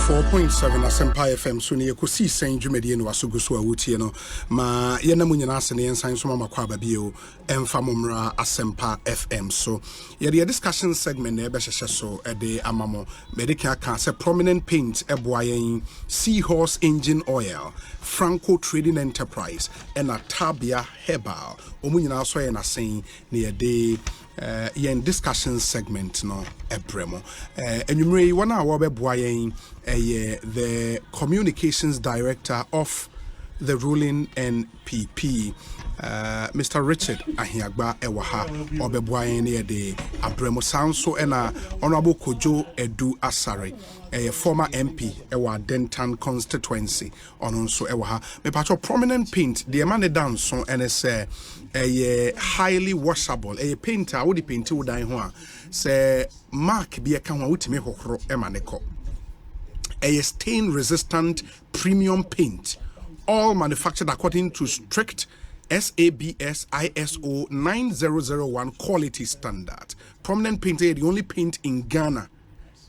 4.7 Asempa FM so ne Ekosiisen dwumadi no waso guso awutie no ma ye na munyina ase ne ensan so ma kwa babio emfa momra Asempa FM so ye the discussion segment na be hyehye so de amamo medical can say prominent paint eboayen Seahorse engine oil Franco Trading Enterprise and Tabia Herbal omunyina so ye na sen ne de yen discussion segment no ebremo enumere wana awobeboa yen the communications director of the ruling NPP Mr. Richard Ahiagbah ewaha obeboa yen ne de abremo sanso ena honorable Kojo Edu Asare former MP ewa Denton constituency ononso ewaha me patcho prominent paint the man dance so ene say a highly washable a painter would paint would die ho say mark be a kan wutime hokro emaneko a stain resistant premium paint all manufactured according to strict SABS ISO 9001 quality standard. Prominent paint the only paint in Ghana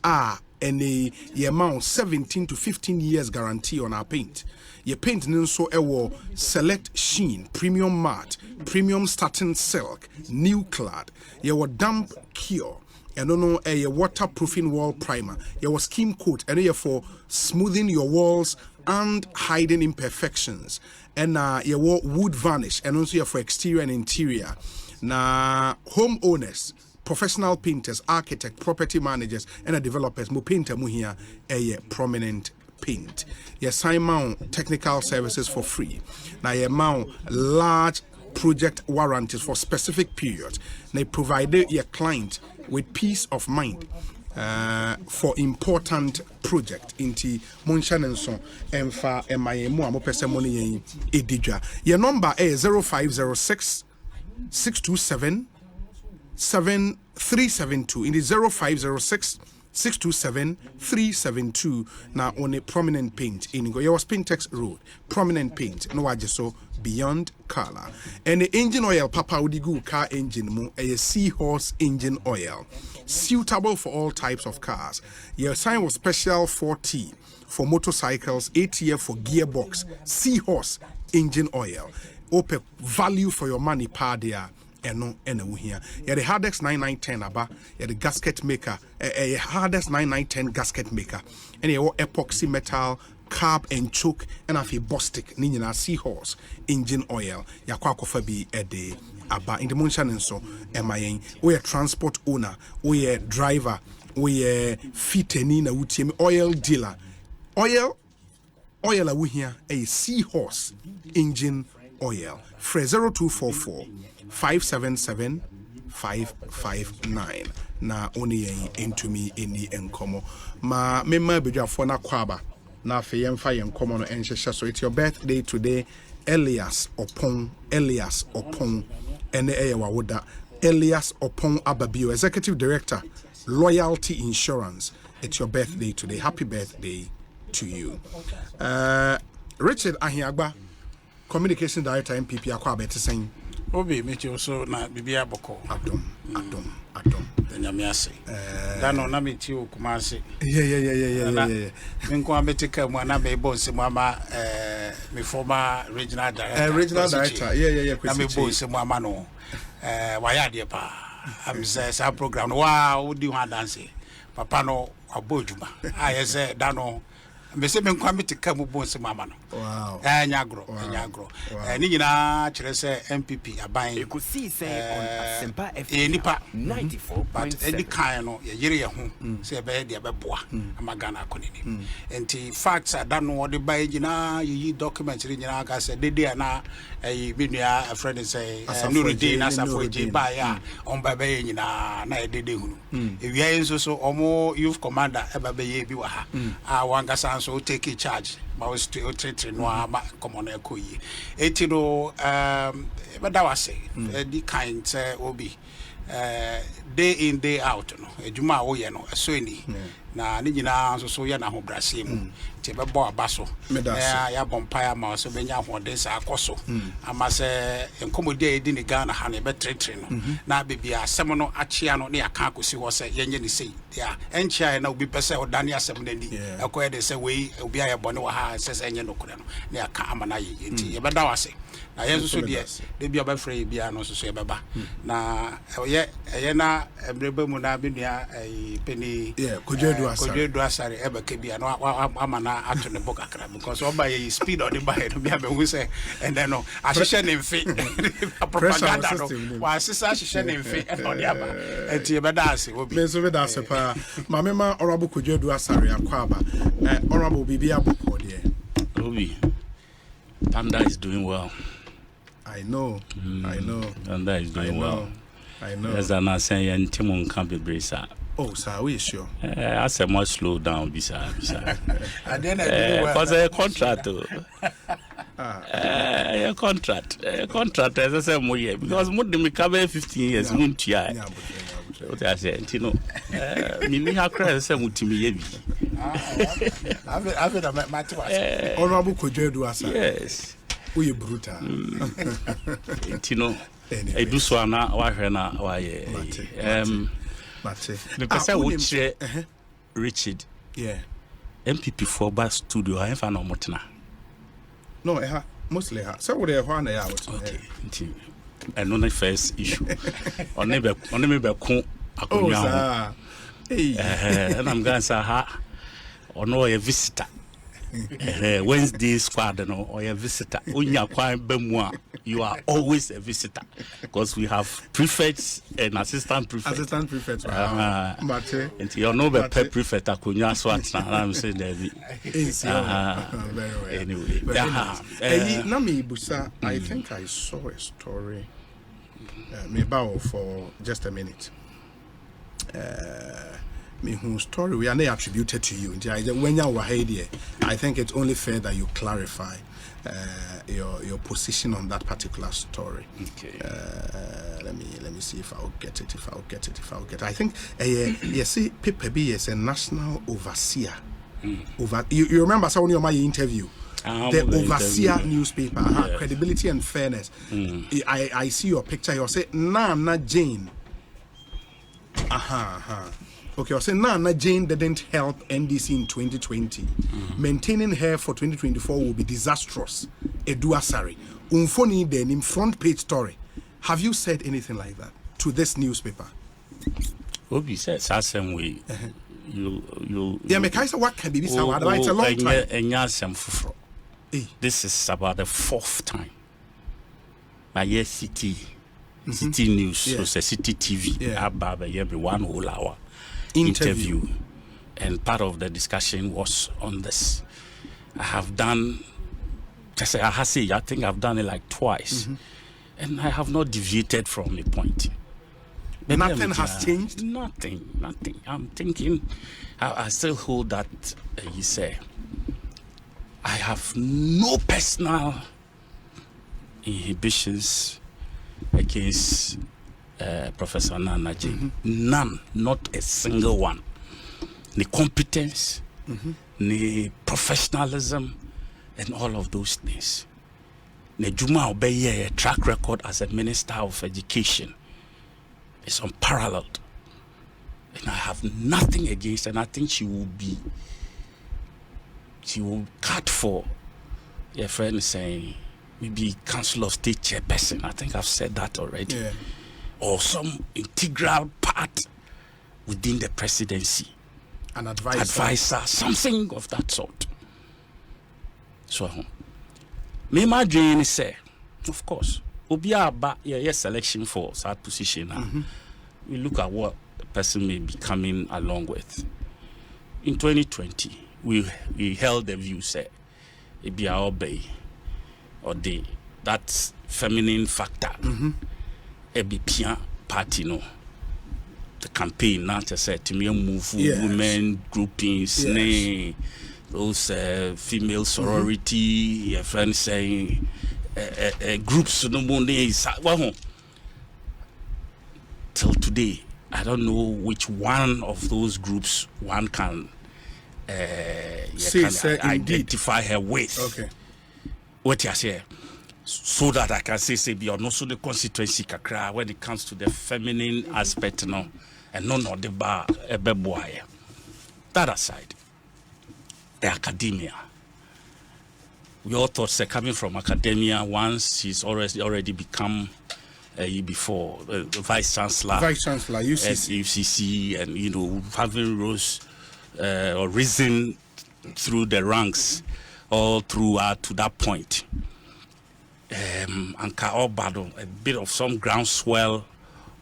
and a amount 17 to 15 years guarantee on our paint. Your paint so ewo select sheen, premium matte, premium satin silk, new clad. Your damp cure, and no a waterproofing wall primer. Your skim coat, and for smoothing your walls and hiding imperfections. And your wood varnish, and also for exterior and interior. Na homeowners, professional painters, architects, property managers, and developers, mo painter mu here a prominent paint. Yes, I mount technical services for free. Now, you mount large project warranties for specific periods. They provide your client with peace of mind for important project. Inti Monshanenson Emfa Emaemu Amopesemoni Edija. Your number is 0506 627 7372. In the 0506 627 372 now on a prominent paint in go your Spintex Road prominent paint no so beyond color and the engine oil papa udigu car engine mo a Seahorse engine oil suitable for all types of cars. Your sign was special 4T for motorcycles, 8 for gearbox, Seahorse engine oil. Open value for your money per dia. Eno here. Yeah, the Hardex 9910 aba. Yeah, the gasket maker. A Hardex 9910 gasket maker. And yeah, epoxy metal, carb and choke, and a bostic. Nina Seahorse engine oil. Ya Akufo-Addo a day aba. In the Monshan and so. MIN. We a transport owner. We a driver. We a fitenina utiem oil dealer. Oil a we here a Seahorse engine oil. Fre 0244 577 559 na oni into me any enkomo ma memma bedwafo na kwaba na afa yemfa yenkomo no enhyehyɛ so it's your birthday today Elias Opon ene wawoda Elias Opon Ababio executive director Loyalty Insurance. It's your birthday today. Happy birthday to you. Richard Ahiagbah, communication director MPP akwa beti saying Obi mechi also na bibia boko adom nyamiase dano na mechi okumase yeah nko abetika mu na me boss mu ama me former regional director yeah na me boss mu ama no waya de pa am say sa program wa odi ho dance papa no abojuma ayese dano me se me nko abetika mu boss mu ama no wow nyagro ni nyina kire se MPP aban Ekosiisen on Asempa FM nipa 94.7 but any kind no ye yire ye ho se be de beboa amagana akonini enti facts ada no de ba nyina yi document ri nyina ka se dede na binua a friend say Nurudin Asafoji ba ya on ba be nyina na dede hunu ewia enso so omo youth commander e ba be ye bi wa ha wanga so take charge ma was to treat no ama common ekoyi etino bada wase the kind obi day in day out no ejuma wo ye no so ni na ne nyinaa nso so yɛ na hobrase mu te bɛbɔ aba so na ya bompaya ma so benya hoden sa akoso ama sɛ enkomodi a yɛdi ne Ghana ha ne bɛtretre no na bebia asɛm no akyea no ne aka akosi hɔ sɛ yɛnyɛ ne sei ya enkyea na obi pɛsɛ odane asɛm n'ani ɛkɔyɛ de sɛ wei obi ayɛ bɔne wɔ ha sɛ sɛ ɛnyɛ nokore no ne aka ama na yɛ nti yɛbɛda wase na yɛn so deɛ de bia bɛfrɛ yɛ bia no so yɛbɛba na ɛyɛ na emreba mu na benua peni Kodwedu Asare ebeke bia no amana ato ne boka kra because oba ye speed on the buy no bia be hu say and then no ahihye ne mfe propaganda no wa asisa ahihye ne mfe e no de aba enti e beda ase obi me so beda ase pa ma me ma Honorable Kodwedu Asare akwaba Honorable bibi aboko de obi Thunder is doing well. I know. Thunder is doing well. I know. As I'm saying, Timon can't be brisa. Oh, sir, we sure. I said more slow down, bisa. And then I do well. Because a contract. A contract, as I said, more year. Because more than me cover 15 years, won't you? What I said, you know, me have crashed some to me. I've been a matter. Honorable Kodwedu Asare. Yes. We brutal. You know, I do so na wahena waye. The person which Richard. Yeah. MPP for bus studio I have no motena. No, mostly so what they want ya. Okay. And on the first issue. On me be kon akonya. Hey. And I'm going to say ha ono a visitor. Wednesday squad no or a visitor. Unya kwa bemwa. You are always a visitor because we have prefects and assistant prefects. Assistant prefects. And you know the prefect akunya swat na I'm saying that. Very well. Anyway. Nami Busa, I think I saw a story. Maybe for just a minute. Whose story we are not attributed to you. When you were here, I think it's only fair that you clarify your position on that particular story. Okay. Let me see if I'll get it. I think you see, PPB is a national overseer. You remember someone in my interview? The overseer newspaper, yes. Credibility and fairness. I see your picture. You say Nana Jane. Okay, I say Nana Jane didn't help NDC in 2020. Maintaining her for 2024 will be disastrous. Edu Asare. Umfoni then in front page story. Have you said anything like that to this newspaper? Obi said same way. You yeah, me kaisa what can be this? It's a long time. This is about the fourth time. My yes, City News, yeah. So City TV, yeah. About every 1 whole hour interview, and part of the discussion was on this. I think I've done it like twice, and I have not deviated from the point. Maybe nothing has changed? Nothing. I'm thinking, I still hold that, you say, I have no personal inhibitions against Professor Nana Jane. None, not a single one. The competence, the professionalism, and all of those things. The Juma Obeye track record as a Minister of Education is unparalleled. And I have nothing against, and I think she will cut for, your friend is saying, maybe Council of State chairperson. I think I've said that already. Yeah. Or some integral part within the presidency. An advisor. Something of that sort. So, me my dream is say, of course, Obiaba, selection for that position. We look at what the person may be coming along with. In 2020, we held the view, say, Ebia Obey, or that feminine factor, Ebipia party, no. The campaign, not to say, to me, move women groupings, those female sorority, your friends saying, groups, no more days. Till today, I don't know which one of those groups one can, identify her with. Okay. What you say? So that I can say beyond also the constituency kakra when it comes to the feminine aspect, no, and none of the bar a boy. That aside, the academia. We all thought coming from academia once she's already become before vice chancellor, UCC, and having risen through the ranks all throughout to that point. And Ekosiisen, a bit of some groundswell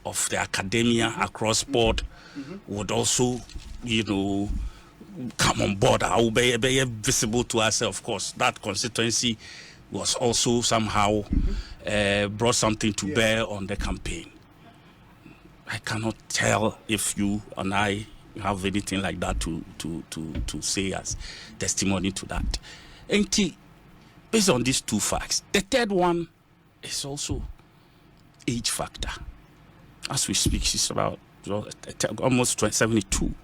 of the academia across board would also, come on board. I will be visible to us. Of course, that constituency was also somehow brought something to bear on the campaign. I cannot tell if you and I have anything like that to say as testimony to that. And based on these two facts, the third one is also age factor. As we speak, she's about almost 72.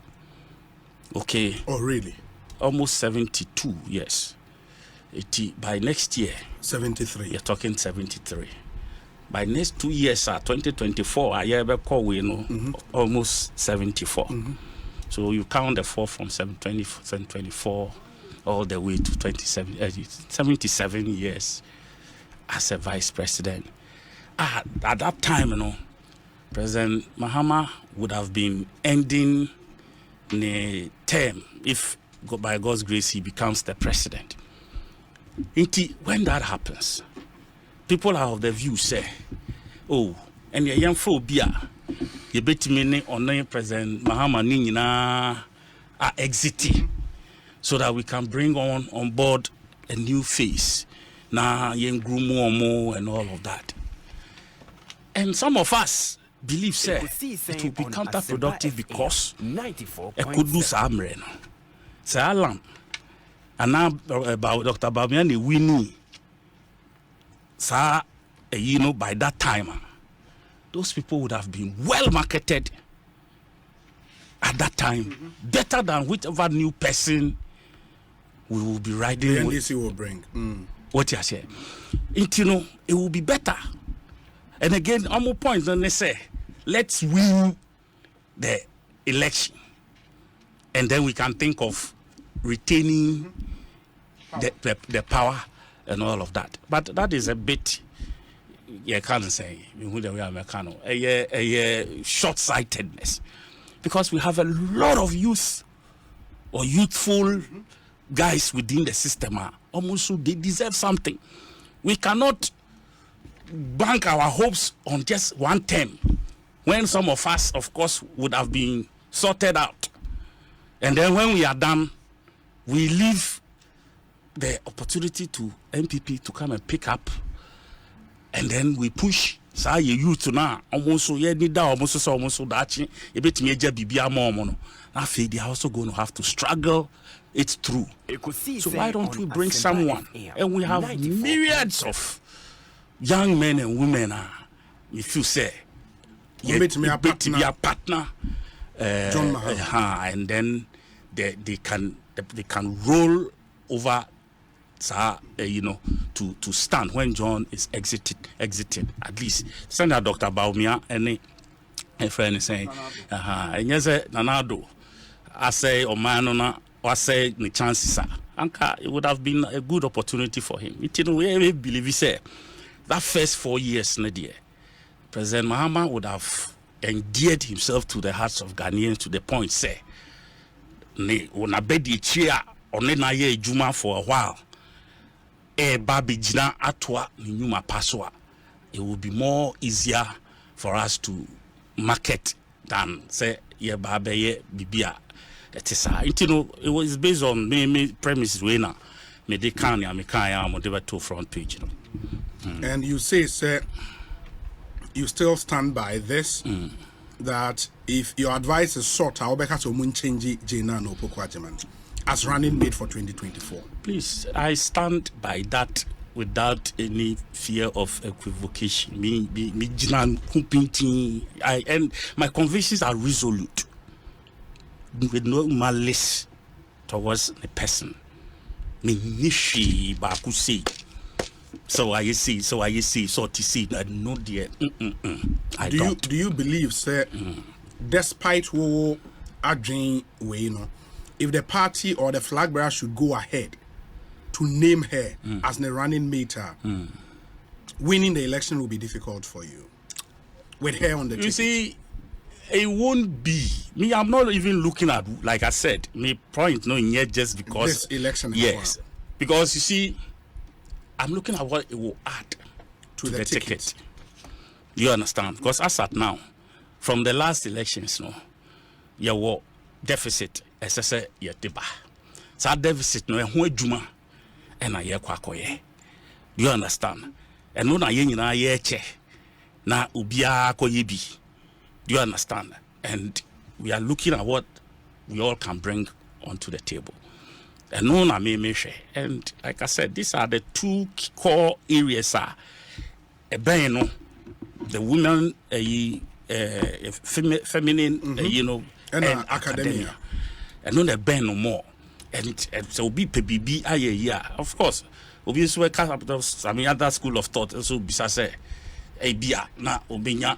Okay. Oh, really? Almost 72, yes. By next year, 73. You're talking 73. By next 2 years, 2024, almost 74. So you count the 4 from 724 all the way to 77 years as a vice president. At that time, President Mahama would have been ending the term if, by God's grace, he becomes the president. When that happens, people are of the view say, oh, and your young phobia, you bet me on President Mahama Nina are exiting so that we can bring on board a new face. Now, young Grumo and all of that. And some of us believe, say, it will be counterproductive because it could do some rain. Say, Alan, and now about Dr. Bamiani, we knew, sir, by that time, those people would have been well marketed at that time, better than whichever new person we will be riding the with. NDC will bring. What you say? It will be better. And again, on my point, then they say, let's win the election. And then we can think of retaining the power and all of that. But that is a bit, you can't say, a short-sightedness. Because we have a lot of youth or youthful guys within the system. Almost they deserve something. We cannot bank our hopes on just one term when some of us, of course, would have been sorted out. And then when we are done, we leave the opportunity to MPP to come and pick up, and then we push say youth now almost need that almost that a bit major bibia more they are also going to have to struggle it through. So why don't we bring someone? And we have myriads of young men and women, if you say, be a partner, and then they can roll over, to stand when John is exited. At least send out Dr. Baumia and a friend is saying, and yes, Nanado, I say, or Manona, or say, the chances are, Anka, it would have been a good opportunity for him. We believe he said that first 4 years, Nadia, President Mahama would have endeared himself to the hearts of Ghanaians to the point, say, on a bed chair, on na ye juma for a while. Babijina atwa nyuma paswa. It will be more easier for us to market than say ye babe ye bibia. It was based on me premises we na me de kan ya me kan ya mo de to front page. And you say, sir, you still stand by this that if your advice is sought, I'll be to Munchenji Jena no Pokwajaman as running mate for 2024. Please, I stand by that without any fear of equivocation. And my convictions are resolute, with no malice towards the person. So I see, so to see, no dear. I don't. Do you believe, sir, despite who Adrian Wayno, if the party or the flag bearer should go ahead to name her as the running mate, winning the election will be difficult for you with her on the ticket? You see, it won't be. Me, I'm not even looking at, like I said, me point no yet just because this election. Yes, because you see, I'm looking at what it will add to the ticket. You understand? Because as at now, from the last elections, no, you were deficit. SSA yetiba. So deficit no ehun adwuma e na ye kwakoye. Do you understand? And no na ye nyina ye che na obia akoye bi. Do you understand? And we are looking at what we all can bring onto the table. And no na me share. And like I said, these are the two core areas no, the women feminine you know, and academia. And no the no more. And so be PBB of course. Obviously we cast up I mean other school of thought also bisa say bia na obenya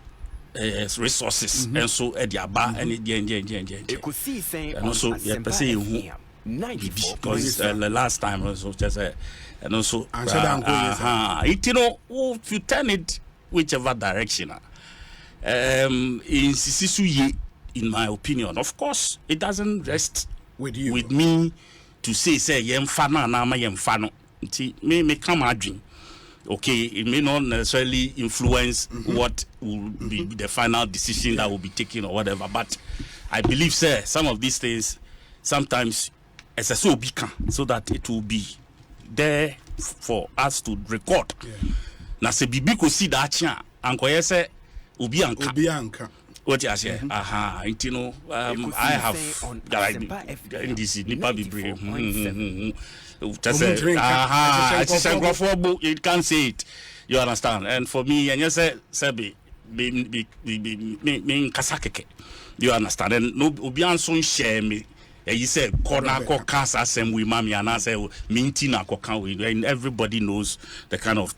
resources and so Ahiagbah and Ekosiisen and also because the last time also just and also you know if you turn it whichever direction in Sisisu in my opinion, of course, it doesn't rest with me to say yemfano na ma yemfano. Me come a dream. Okay, it may not necessarily influence what will be the final decision that will be taken or whatever. But I believe, sir, some of these things sometimes as a so that it will be there for us to record. Now, se bibi ko see that chia, anko yese ubi anka. What you say? You know, I have this nipa bibre. You can't say it. You understand? And for me, and you say, me kasakeke. You understand? And no, obian son share me. You say, corner ko kasa same we mami and I say, minti na ko kan we. And everybody knows the kind of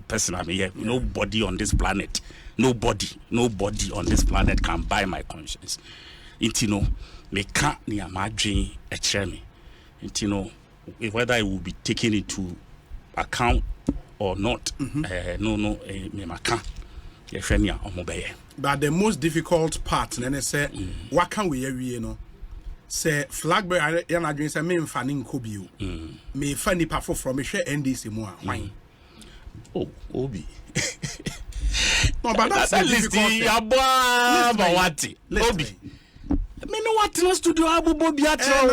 person I'm here. Nobody on this planet. Nobody on this planet can buy my conscience. You know, me can't ni imagine a cherry. You know, whether it will be taken into account or not. No, me can't. But the most difficult part, then say, what can we hear? You know, say flag bearer. Yana dream say me fanning kobiu. Me fanny perform from me share NDC more. Why? Oh, OB. No, but that's the difficult thing. Obi. Me no what in studio abu biatro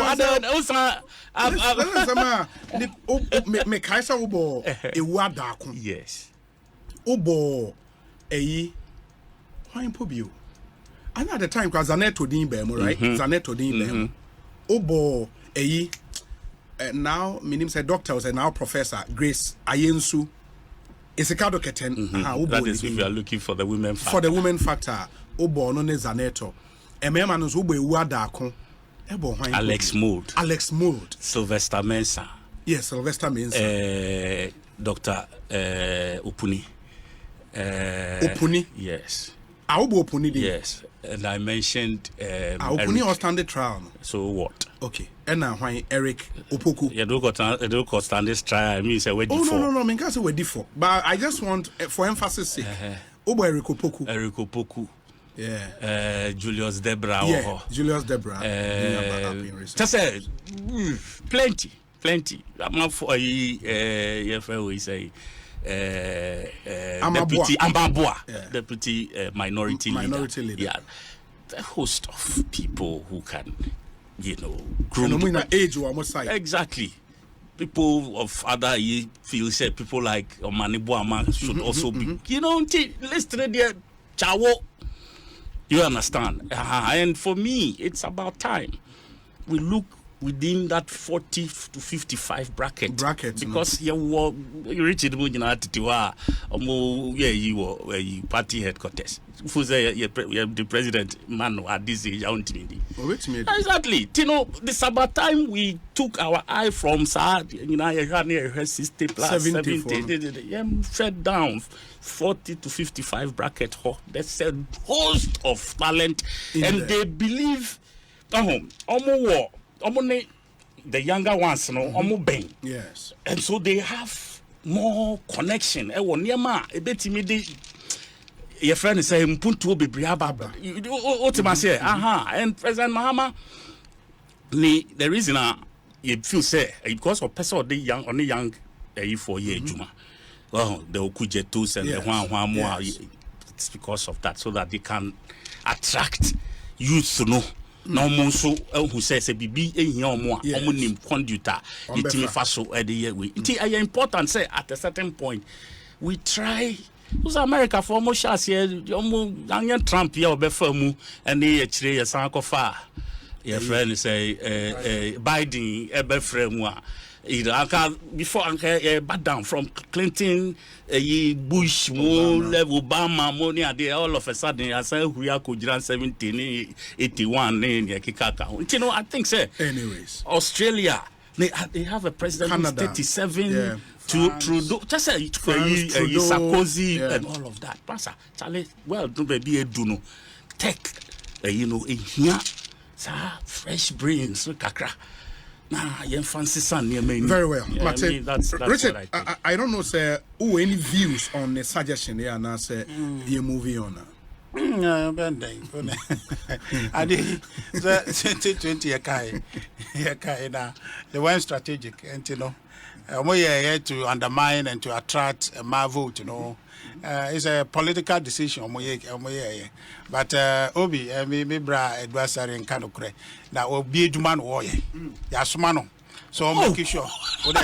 me kaisa ubo ewu adako. Yes. Ubo eyi why pobio. And at the time cuz Zaneto din be mo, right? Zaneto din be mo. Ubo eyi now my name said doctor was now professor Grace Ayensu. It's a card keten. That is if you are looking for the women factor. For the women factor, Obo no ne Zaneto. Emema no Ubo Wadako. Alex Mould. Sylvester Mensah. Yes, Sylvester Mensah. Dr. Opuni. Opuni? Yes. Obo Opuni? Yes. And I mentioned Opuni or standard trial. So what? Okay. And now why Eric Opoku? You don't got standard trial. I mean, say where different. No. I mean, can't say we're different. But I just want, for emphasis sake, Obo Eric Opoku. Yeah. Julius Debra. Yeah. Julius Debra. Just say plenty. I'm not for we say. Deputy Ambabua, deputy minority leader. Yeah, the host of people who can, groom age or almost side. Exactly. People of other fields, people like Omanibuama should also be, listed there. Chawo, you understand? And for me, it's about time we look within that 40 to 55 bracket. Because you reach the party headquarters. The president, man, at this age, exactly. You know, the Sabbath time we took our eye from 60 plus 70, fed down 40 to 55 bracket. That's a host of talent, and they believe. The younger ones, yes, and so they have more connection. Your friend is saying, "Mpuntu bebriaba." And President Mahama, the reason you feel say because of person only young 4 year Juma. Well, the Okujetus and the Juan, it's because of that, so that they can attract youth to know. No one so who says a BB in your more conductor, the team faso at the year. It is important, say at a certain point, we try. Who's America for more shots here? Young Trump here, Befamu, and the actually a sankofa. Your friend say Biden, Ebefremwa. Before back down from Clinton, Bush, level Obama, money, all of a sudden, I say we are 1781 you know, I think, sir. Anyways, Australia, they have a president who's 37 to Trudeau, just say Sarkozy and all of that. Pastor, Charlie, well, do be a do no tech, you know, in here, fresh brains, kakra. Very well. Yeah, that's Richard, I don't know, sir, who any views on the suggestion here and I say you're moving on now. I did 2020 they went strategic, and you know, we are here to undermine and to attract my vote, you know. It's a political decision, but Obi, me bra adversary in Kanokre. Now, Obi Duman warrior, Yasmano. So I'm making sure. But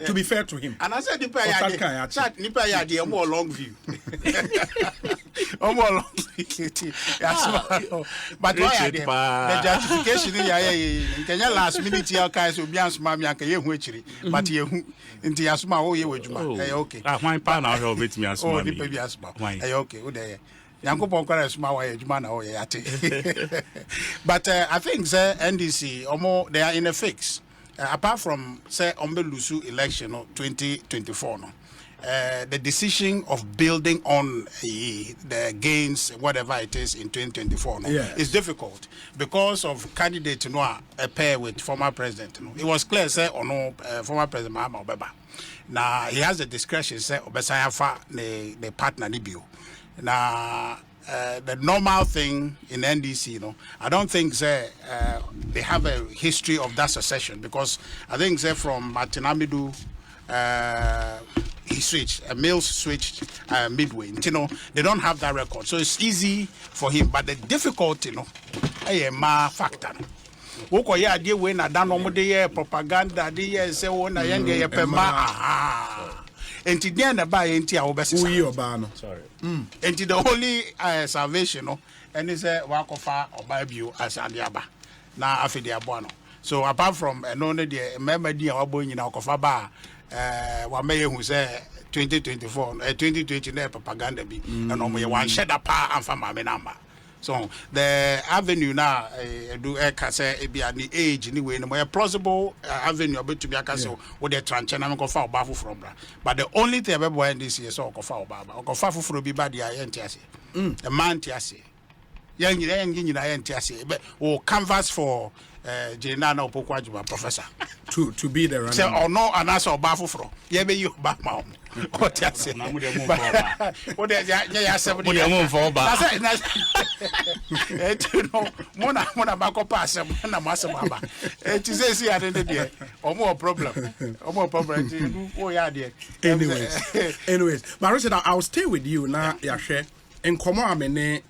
to be fair to him, and I said, Nipa more long view. More long view. But why the justification in Kenya last minute, your guys will be answered, Mammy, and Kaya, but you into Yasma, oh, you would okay. My partner will beat me as well. Okay, Yanko Ponka is my way, but I think the NDC they are in a fix. Apart from say Ombelusu election 2024, the decision of building on the gains, whatever it is in 2024, is difficult because of candidate a pair with former president. It was clear say or no former president Mahama Obeba. Now he has the discretion say Obesayafa the partner Nibio. Now the normal thing in NDC, I don't think they have a history of that succession because I think from Martin Amidu, he switched, Mills switched midway. They don't have that record, so it's easy for him. But the difficulty, a factor. Woko ya die we na dan no de propaganda de say wona yenge ye pema enti dia na ba enti a wo besesa we oba no sorry enti the only salvation no and is wakofa oba bio as Ahiagbah na afidi abo no. So apart from no de member dia wabo nyina wakofa ba wa meye hu say 2024 2020 na propaganda bi and no ye wan sheda pa amfa ma me number. So the avenue now do say the age anyway no more plausible avenue about to be castle with the tranchana go fa oba from bra. But the only thing about when this year so go fa oba go fa fufuro bi ba dia yentiase a man tiase yang nyina yentiase but o canvas for Jenana Opokwajuba professor to be the runner. Say or no anasa oba fufuro ye be you ba ma what tiase what ya 70 for oba mona bako pass na masaba it is say at the there or more problem oh yeah there anyways but Richard, I'll stay with you now yahwe enkomo amene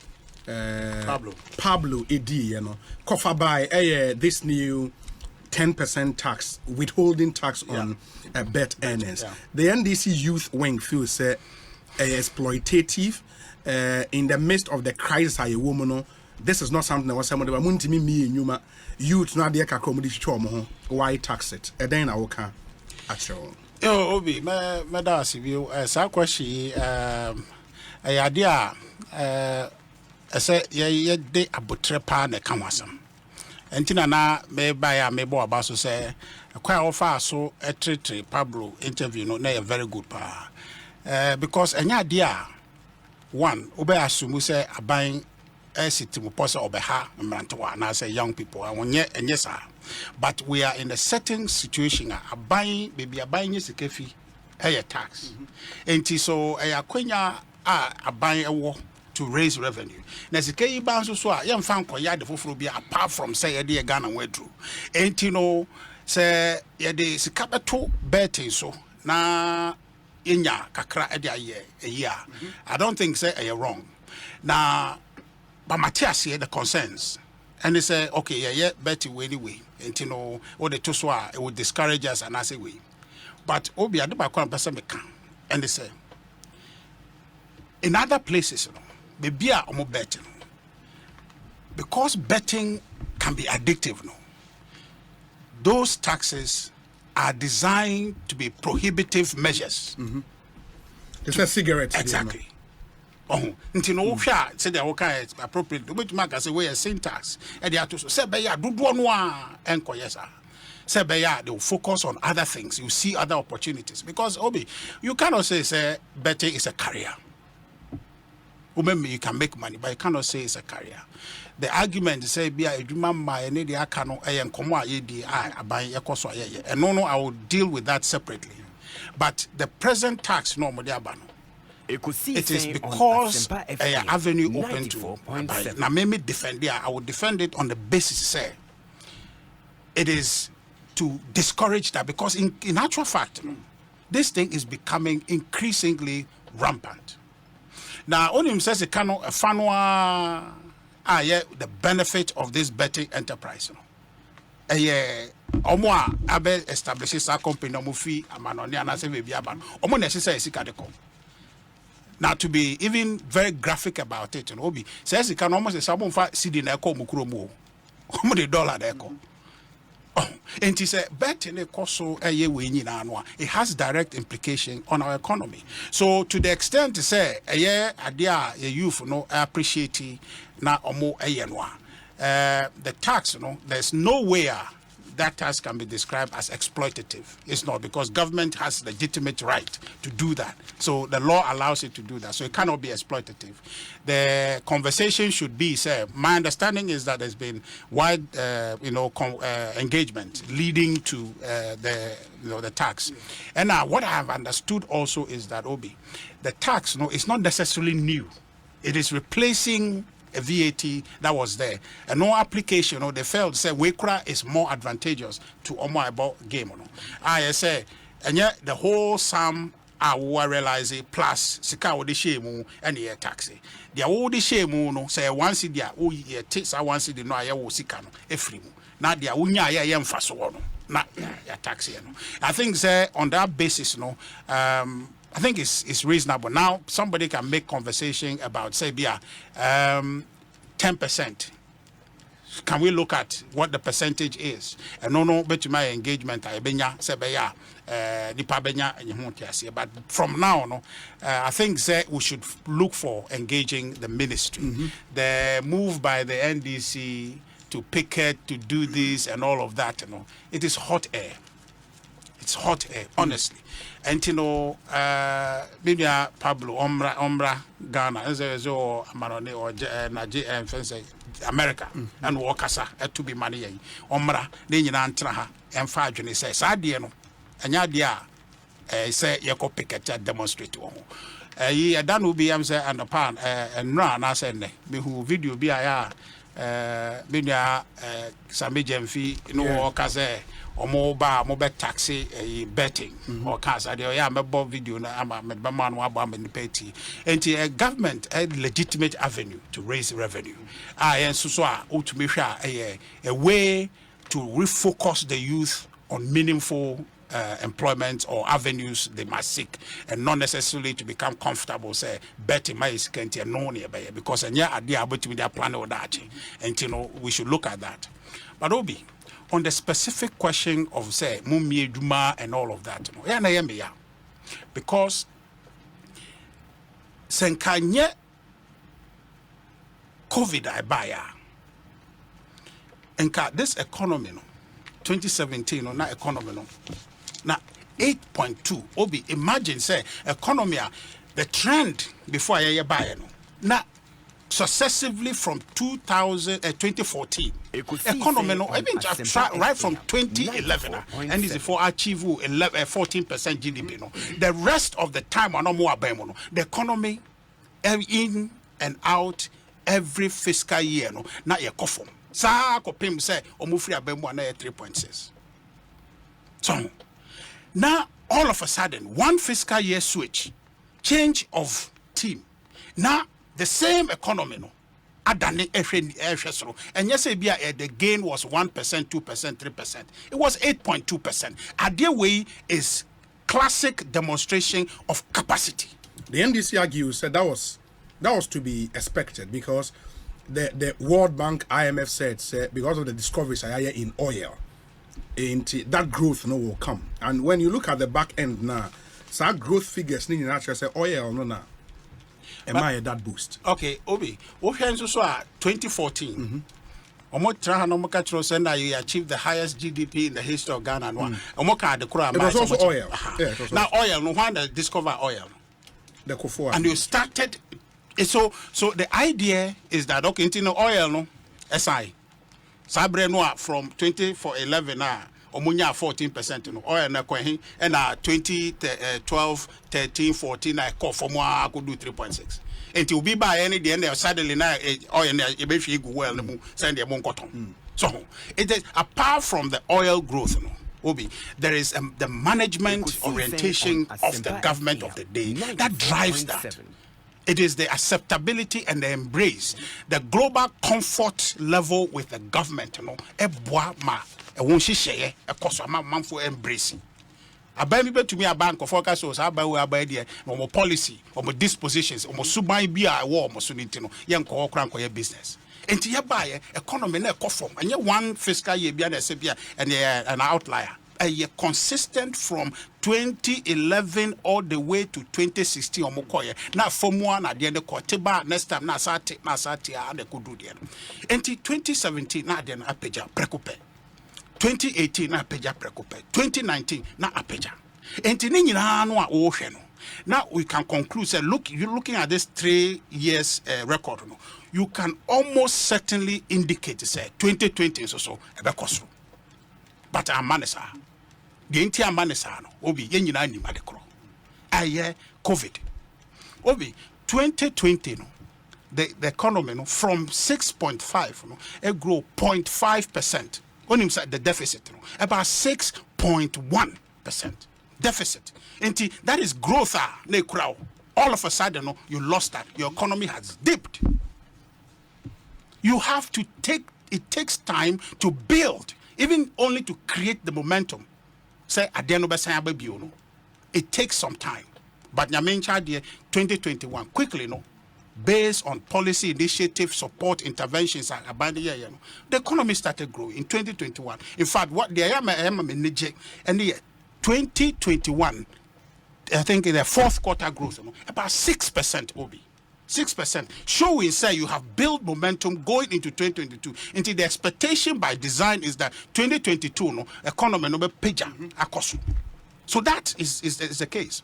Pablo Edi cover by this new 10% tax withholding tax on bet earners. The NDC youth wing feels exploitative in the midst of the crisis a woman this is not something that was somebody but muntimi me nyuma youth na de kakro mu di twitwa mo ho why tax it e den na wo ka actual yo obi me da asibio sa kwashi ayade a ese ye de abotre pa na kan wasam entina na me ba ya me bo aba so say kwa ofa so tretre Pablo interview no na very good pa because enya ade a one obe asumu say aban sitimu posa obeha mrantewa na say young people awonye enye sa but we are in a certain situation aban baby aban nye sikefi tax enti so akwanya aban ewo to raise revenue na sikeyi ban so a yemfa nkoya de foforo bi apart from say ye de Ghana wedru enti no say ye de sikabeto betting so na inya kakra e de aye I don't think say are wrong na but Matthias here the concerns and they say okay yeah betty way anyway and you know what the so it would discourage us and I say we but obi adeba kwa person me kan and they say in other places you know baby are omo betting because betting can be addictive no those taxes are designed to be prohibitive measures it's a cigarette exactly nti no hwa say the worker is appropriate which mark as a way of syntax e dey ato so say be ya dodo no a enkoyesa say be ya they will focus on other things you see other opportunities because obi you cannot say betting is a career you can make money but you cannot say it's a career the argument say be a adwuma ma e dey aka no e nkomo a ye di aban yekoso aye and no I will deal with that separately but the present tax no mo dey aba no it is because an avenue open to now me defend it. I would defend it on the basis say it is to discourage that because in actual fact this thing is becoming increasingly rampant. Now only him says it cannot fanwa the benefit of this betting enterprise. Omo abe establishes a company no fee amanoni anase baby aban omo necessary sika de come. Now to be even very graphic about it, and Obi says it can almost say someone for CD na eko mukromo, omo the dollar na eko. Oh, and he said betting so it has direct implication on our economy. So to the extent to say idea youth no appreciate na omo the tax there's nowhere that tax can be described as exploitative. It's not because government has legitimate right to do that. So the law allows it to do that. So it cannot be exploitative. The conversation should be, my understanding is that there's been wide, engagement leading to the tax. And now what I have understood also is that the tax, is not necessarily new. It is replacing a VAT that was there, and no application they felt say Wekra is more advantageous to Omo game. I say, and yet the whole sum I will realize it plus sika wo de shame and ye taxi. The wo de shame no say once dia wo ye takes I once the no aye wo sika no efri mu. Na dia wo nya aye ye mfa so no na ya taxi no. I think say on that basis I think it's reasonable. Now somebody can make conversation about say 10%. Can we look at what the percentage is? And no bet my engagement I benya say but from now I think that we should look for engaging the ministry. The move by the NDC to picket to do this and all of that, it is hot air. It's hot air, honestly. And maybe Pablo Ombra Ghana or Amarone or America and Wakasa to be money Ombra then you antraha and 5 June says Sadiano and Yadia say Yako picket demonstrate to ye done will be and the pan and run I said me who video be Binya Sami Jemfi no Wakaze or mobile taxi betting or cars. I do video na man wa in the petty. And a government a legitimate avenue to raise revenue. And so a way to refocus the youth on meaningful employment or avenues they must seek, and not necessarily to become comfortable, say, betting my security and no nearby, because and yeah, idea about to be their plan or that, and you know, we should look at that. But Obi, on the specific question of, say, Mumie Duma and all of that, you know, yeah, because Senkanye COVID I buy, and this economy, no, 2017, no, not economy, no. Now, 8.2. Obi, imagine, say, economy, the trend before I buy no. Now, successively from 2014, economy, no, I mean, right from 2011, and is for achieve 14% GDP. No, the rest of the time, no more no, the economy in and out every fiscal year, no, not your coffin. Sa ko pim say omufri abemu na 3.6. So now all of a sudden one fiscal year switch, change of team. Now the same economy no adane ehwe so and yes the gain was 1%, 2%, 3%. It was 8.2%. Adie way is classic demonstration of capacity. The NDC argues that was to be expected because the World Bank, IMF said because of the discoveries in oil, that growth will come. And when you look at the back end now, so growth figures need to say oil no na. Am I that boost? Okay, Obi, what happens so 2014? You achieved the highest GDP in the history of Ghana. It was also oil. Yeah, it was now oil, no one that discover oil. The Akufo-Addo. And you started. So the idea is that okay, you know, oil no, SI, Sabre no from 2011 omunya 14%, no oil na kwen and 2012, 13, 14 I call for more I could do 3.6. And to be by any the end suddenly now oil na ebefi go well no send them cotton. So it is apart from the oil growth no. Obi, there is the management orientation of the government of the day that drives that. It is the acceptability and the embrace, the global comfort level with the government, you know, won't she share a cost of man for embracing. A baby to me a bank of focus was about idea, no policy, or more dispositions, or more subai be a war, more sunitino, young call crank or your business. And to your buyer, economy never conform, and you one fiscal year beyond a sepia and an outlier. A year consistent from 2011 all the way to 2016 or Mokoye. Now from one at the end of Koteba, next time Nasati, and they could do the end. Until 2017, now then Apeja Precope. 2018, na Apeja Precope. 2019, na Apeja. Until Nina Ocean. Now we can conclude, say, look, you're looking at this 3 years record. You can almost certainly indicate, say, 2020 is also a becost. But our manesa, the entire manesa, Obi, Yenina ni madekro. Aye, COVID. Obi, 2020, no, the economy, no, from 6.5, no, it grew 0.5%. When you said the deficit, no, about 6.1% deficit. And that is growth, all of a sudden, no, you lost that. Your economy has dipped. You have to it takes time to build. Even only to create the momentum. Say, it takes some time. But Nyamencha 2021, quickly, no, based on policy initiative, support, interventions, the economy started growing in 2021. In fact, what the and the 2021, I think in the fourth quarter growth, about 6% OB. 6%. Showing say you have built momentum going into 2022. Into the expectation by design is that 2022 no economy no be pager akoso. So that is the case.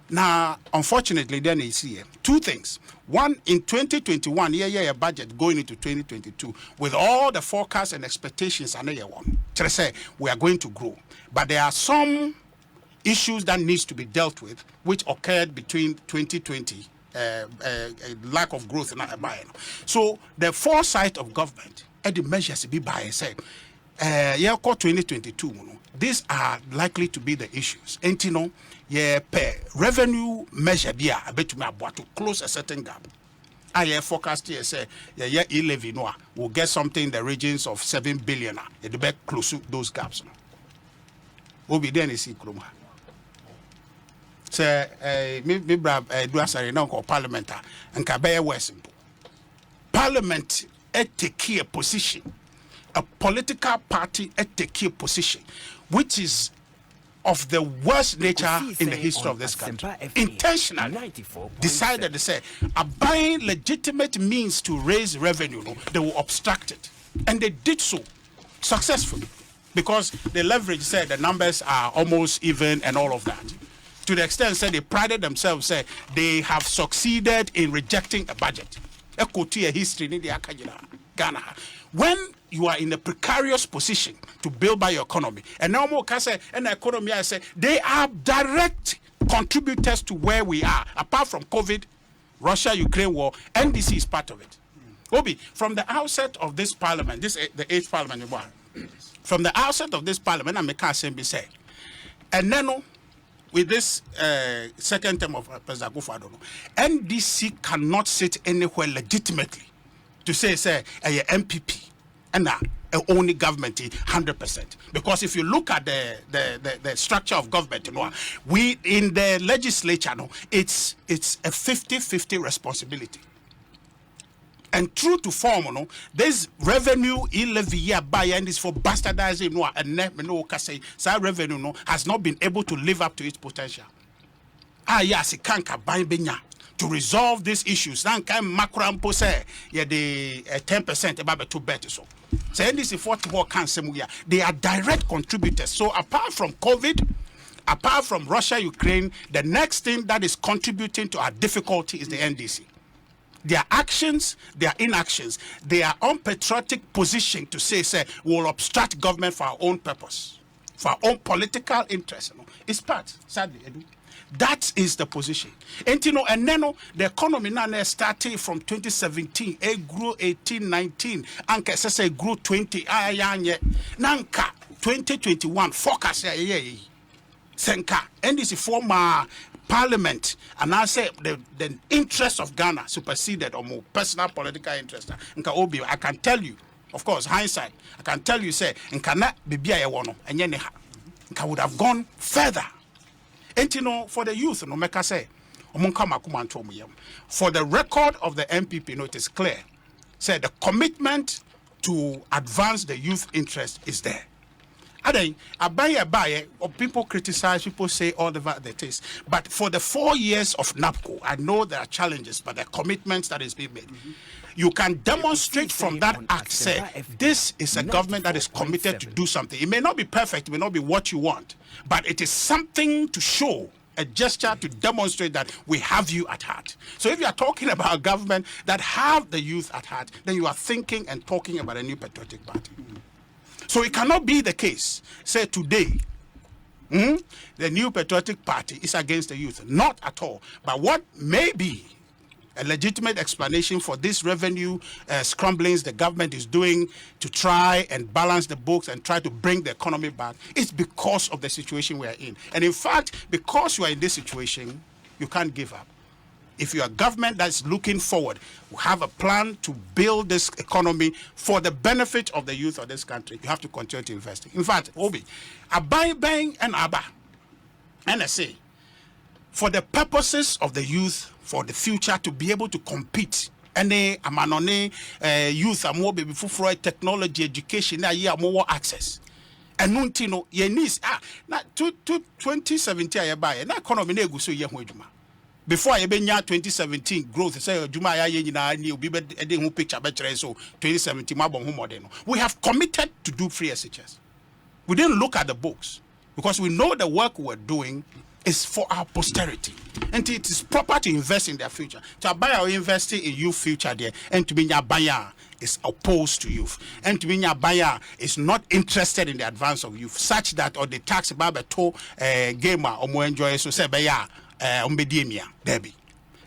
Now, unfortunately, then you see two things. One, in 2021, a budget going into 2022 with all the forecasts and expectations and one. Say we are going to grow, but there are some issues that needs to be dealt with, which occurred between 2020. Lack of growth in our buying. So the foresight of government and the measures be by say, 2022, these are likely to be the issues. And revenue measure be a bit to close a certain gap. I forecast here say e-levy will get something in the regions of 7 billion. It be close to those gaps. Obi den is ikrom ha. Say me bra do asare na ko parliament nka be west. Parliament take a position. A political party take a position which is of the worst nature in the history of this country. Intentionally decided to say, buying legitimate means to raise revenue, they will obstruct it. And they did so successfully because the leverage said the numbers are almost even and all of that. To the extent said they prided themselves, say they have succeeded in rejecting a budget. A history in the Ghana. When you are in a precarious position to build by your economy, and now more can say, and the economy, I say, they are direct contributors to where we are. Apart from COVID, Russia-Ukraine war, NDC is part of it. Obi, from the outset of this parliament, this the 8th parliament, from the outset of this parliament, I make a say, and then with this second term of President Akufo-Addo, NDC cannot sit anywhere legitimately to say, a MPP and only government 100%. Because if you look at the structure of government, we in the legislature, it's a 50-50 responsibility. And true to form, this revenue levy by and is for bastardizing and revenue has not been able to live up to its potential. Yes, it can't buy benya. To resolve these issues, now can macrampo say the 10% about 2 better so. So this is 40 cancer. They are direct contributors. So apart from COVID, apart from Russia, Ukraine, the next thing that is contributing to our difficulty is the NDC. Their actions, their inactions, their unpatriotic position to say we'll obstruct government for our own purpose, for our own political interest. It's part, sadly, Edu. That is the position. And then the economy now started from 2017, it grew 18, 19, and it grew 20, Nanka 2021, focus, Senka, and this is former parliament, and I say the interest of Ghana superseded or more personal political interest. I can tell you, of course, hindsight, I can tell you, say, and cannot be and would have gone further. And for the youth, no make say, for the record of the MPP, it is clear. Say the commitment to advance the youth interest is there. Abaye, or people criticize, people say all the that is. But for the 4 years of NAPCO, I know there are challenges, but the commitments that is being made. You can demonstrate from that act, say, this is a government that is committed to do something. It may not be perfect, it may not be what you want, but it is something to show, a gesture to demonstrate that we have you at heart. So if you are talking about a government that have the youth at heart, then you are thinking and talking about a new patriotic party. So it cannot be the case, say today, the new patriotic party is against the youth. Not at all. But what may be a legitimate explanation for this revenue scramblings the government is doing to try and balance the books and try to bring the economy back is because of the situation we are in. And in fact, because you are in this situation, you can't give up. If you are a government that's looking forward, we have a plan to build this economy for the benefit of the youth of this country, you have to continue to invest. In fact, Obi, Bang and Abba, NSA, for the purposes of the youth, for the future to be able to compete. And amanone youth are more baby for technology, education, now more access. And nuntino ye needs na 2017 I buy na economy na guso ye ho adwuma. Before I be 2017 growth say adwuma ya ye nyina ni obi be de ho picture be kire so 2017 mabon ho modern. We have committed to do free SHS. We didn't look at the books because we know the work we're doing is for our posterity, and it is proper to invest in their future. To buy or investing in youth future there, and to be your buyer is opposed to youth, and to be your buyer is not interested in the advance of youth, such that or the tax about to gamer or more enjoy so say buyer umbedemia debi.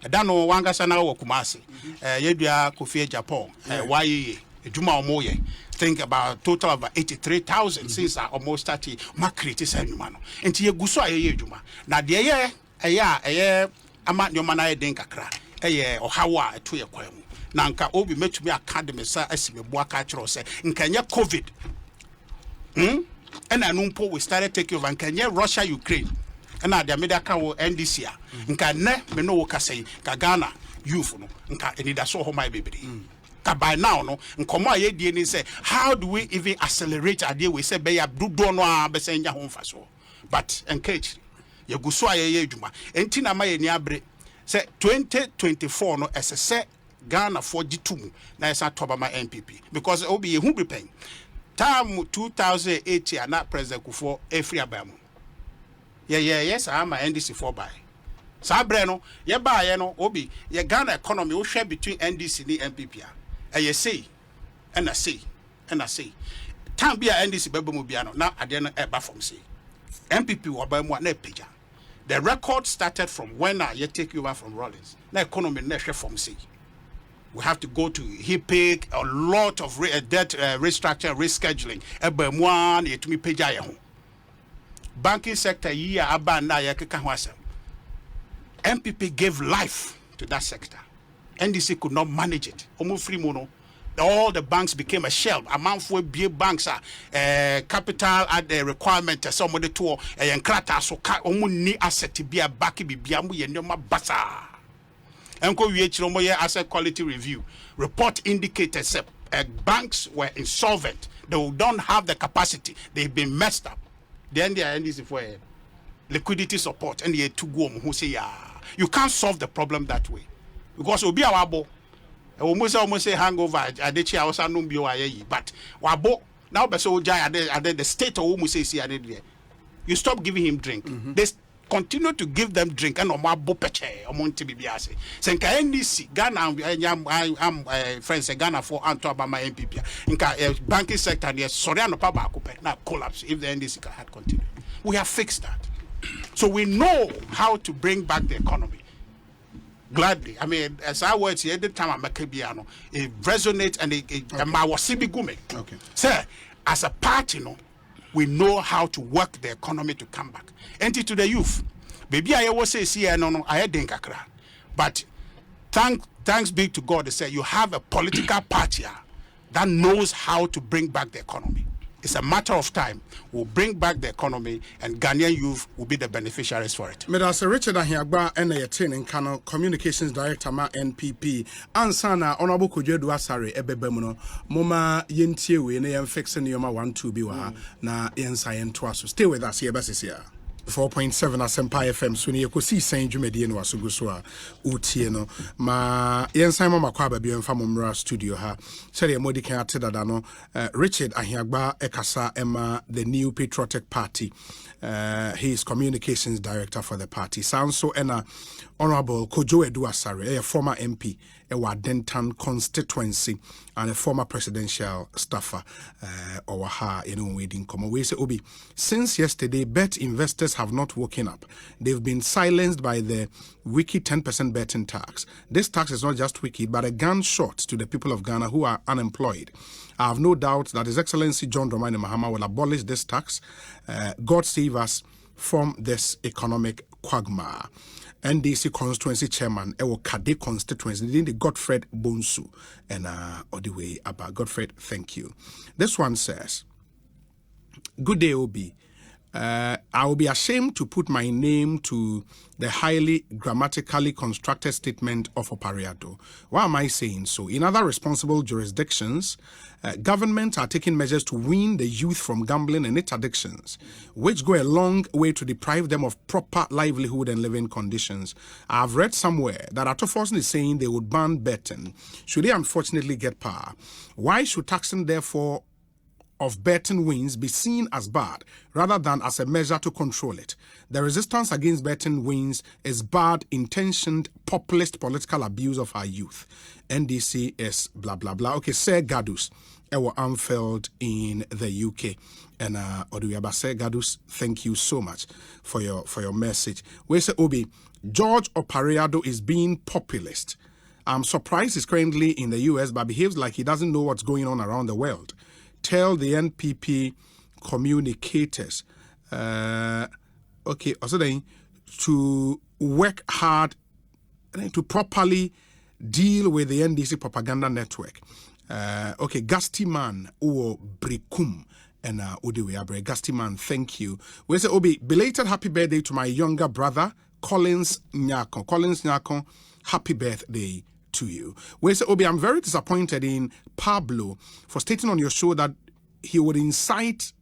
I don't know wanga sana wo kumasi. Yedua Kofi Japan. Why Juma Omoye. Think about total of 83,000 since almost 30 ma create mano enti ye guso aye adwuma na de ye ama nyoma den kakra eye ohawa eto ye kwamu na nka obi metumi academy sa asimebo aka kiro se nka nye covid and anumpo we started taking over and Kenya, Russia, Ukraine. And now the media can NDC. Nka ne me no woka say ka Ghana youth no nka enida so ho my baby. Ka by now no nkomo aye die ni say how do we even accelerate idea we say be ya dodo no a be say nya ho mfa so. But encourage ye guso aye adwuma. Enti na ma ye ni abre say 2024 no say Ghana for G2 na esa toba ma NPP because obi ye hu be pen. Time 2008 na President Akufo Ahiagbah. Yes, I'm a NDC 4 by. Sabreno, ye buy no obi, ye Ghana economy will share between NDC and NPP. And ye say, and I say, and I say. Time be a NDC Bebemubiano, now I didn't ever from say. NPP were by one page. The record started from when I take you over from Rollins. The economy never from say. We have to go to HIPIC, a lot of debt restructure, rescheduling. Ebemwan, ye to me page. Banking sector year abanda ya keka hwasem. MPP gave life to that sector. NDC could not manage it. Omo free mono. All the banks became a shell. Amount for big banks are capital at the requirement some of the tour enkrata so omo ni asset be a back be amu ye nyoma basa. Enko we chiromo ye asset quality review. Report indicated banks were insolvent. They don't have the capacity. They've been messed up. Then they are NDC for liquidity support and they to go who say you can't solve the problem that way because obi awabo almost say hangover adechi awasa no bio ayi but wabo now be so jai the state almost say you stop giving him drink. They continue to give them drink and omabo peche omonti bibiase senka NDC Ghana am friends Ghana for Anto Obama MPP nka banking sector there sorry no pa ba akupe na collapse if the NDC had continued. We have fixed that, so we know how to bring back the economy gladly. I mean, as I words here every time I make biano it resonates and it my wasibi gume. Okay, sir, as a party no we know how to work the economy to come back. Enter to the youth. Baby, I always say, no, I had Denkakra. But thanks be to God, they say you have a political party that knows how to bring back the economy. It's a matter of time. We'll bring back the economy and Ghanaian youth will be the beneficiaries for it. Mr. Richard Ahiagbah and the Kano Communications Director ma NPP Ansana Honorable Kojedu Asare Ebebemuno Moma Yentiewe ne yemfexe ne yoma 1-2 bi wa na yensa yentwa so. Stay with us here besisia. 4.7 Asempa FM suni Ekosiisen dwumedie no wasogo so a utie no ma yensan mama kwa ba bi emfa momra studio ha sere modi kan atedada no Richard Ahiagbah ekasa ema the New Patriotic Party. He is communications director for the party. Sounds so ena Honorable Kojo-Edu Asare, a former MP, a Wadentan constituency, and a former presidential staffer, waiting come away. Say, Obi, since yesterday, bet investors have not woken up. They've been silenced by the wicked 10% betting tax. This tax is not just wicked, but a gunshot to the people of Ghana who are unemployed. I have no doubt that His Excellency John Dramani Mahama will abolish this tax. God save us from this economic quagmire. NDC constituency chairman, Ewo Kade constituency, the Osei Bonsu, and all the way about Godfred. Thank you. This one says, "Good day, Obi. I will be ashamed to put my name to the highly grammatically constructed statement of Akufo-Addo. Why am I saying so? In other responsible jurisdictions, governments are taking measures to wean the youth from gambling and its addictions, which go a long way to deprive them of proper livelihood and living conditions. I've read somewhere that Akufo-Addo is saying they would ban betting should they unfortunately get power. Why should taxing therefore of betting wins be seen as bad rather than as a measure to control it? The resistance against betting wins is bad-intentioned populist political abuse of our youth. NDC is blah, blah, blah." Okay, Sir Gadus, Ewa Anfield in the UK. And Oduya Sir Gadus, thank you so much for your message. We say, Obi, George Akufo-Addo is being populist. I'm surprised he's currently in the US, but behaves like he doesn't know what's going on around the world. Tell the NPP communicators, also then to work hard to properly deal with the NDC propaganda network. Gasti man or Brikum and Udi Weabre. Gusty man, thank you. We say Obi, belated happy birthday to my younger brother, Collins Nyako. Collins Nyako, happy birthday to you. We say Obi, I'm very disappointed in Pablo for stating on your show that he would incite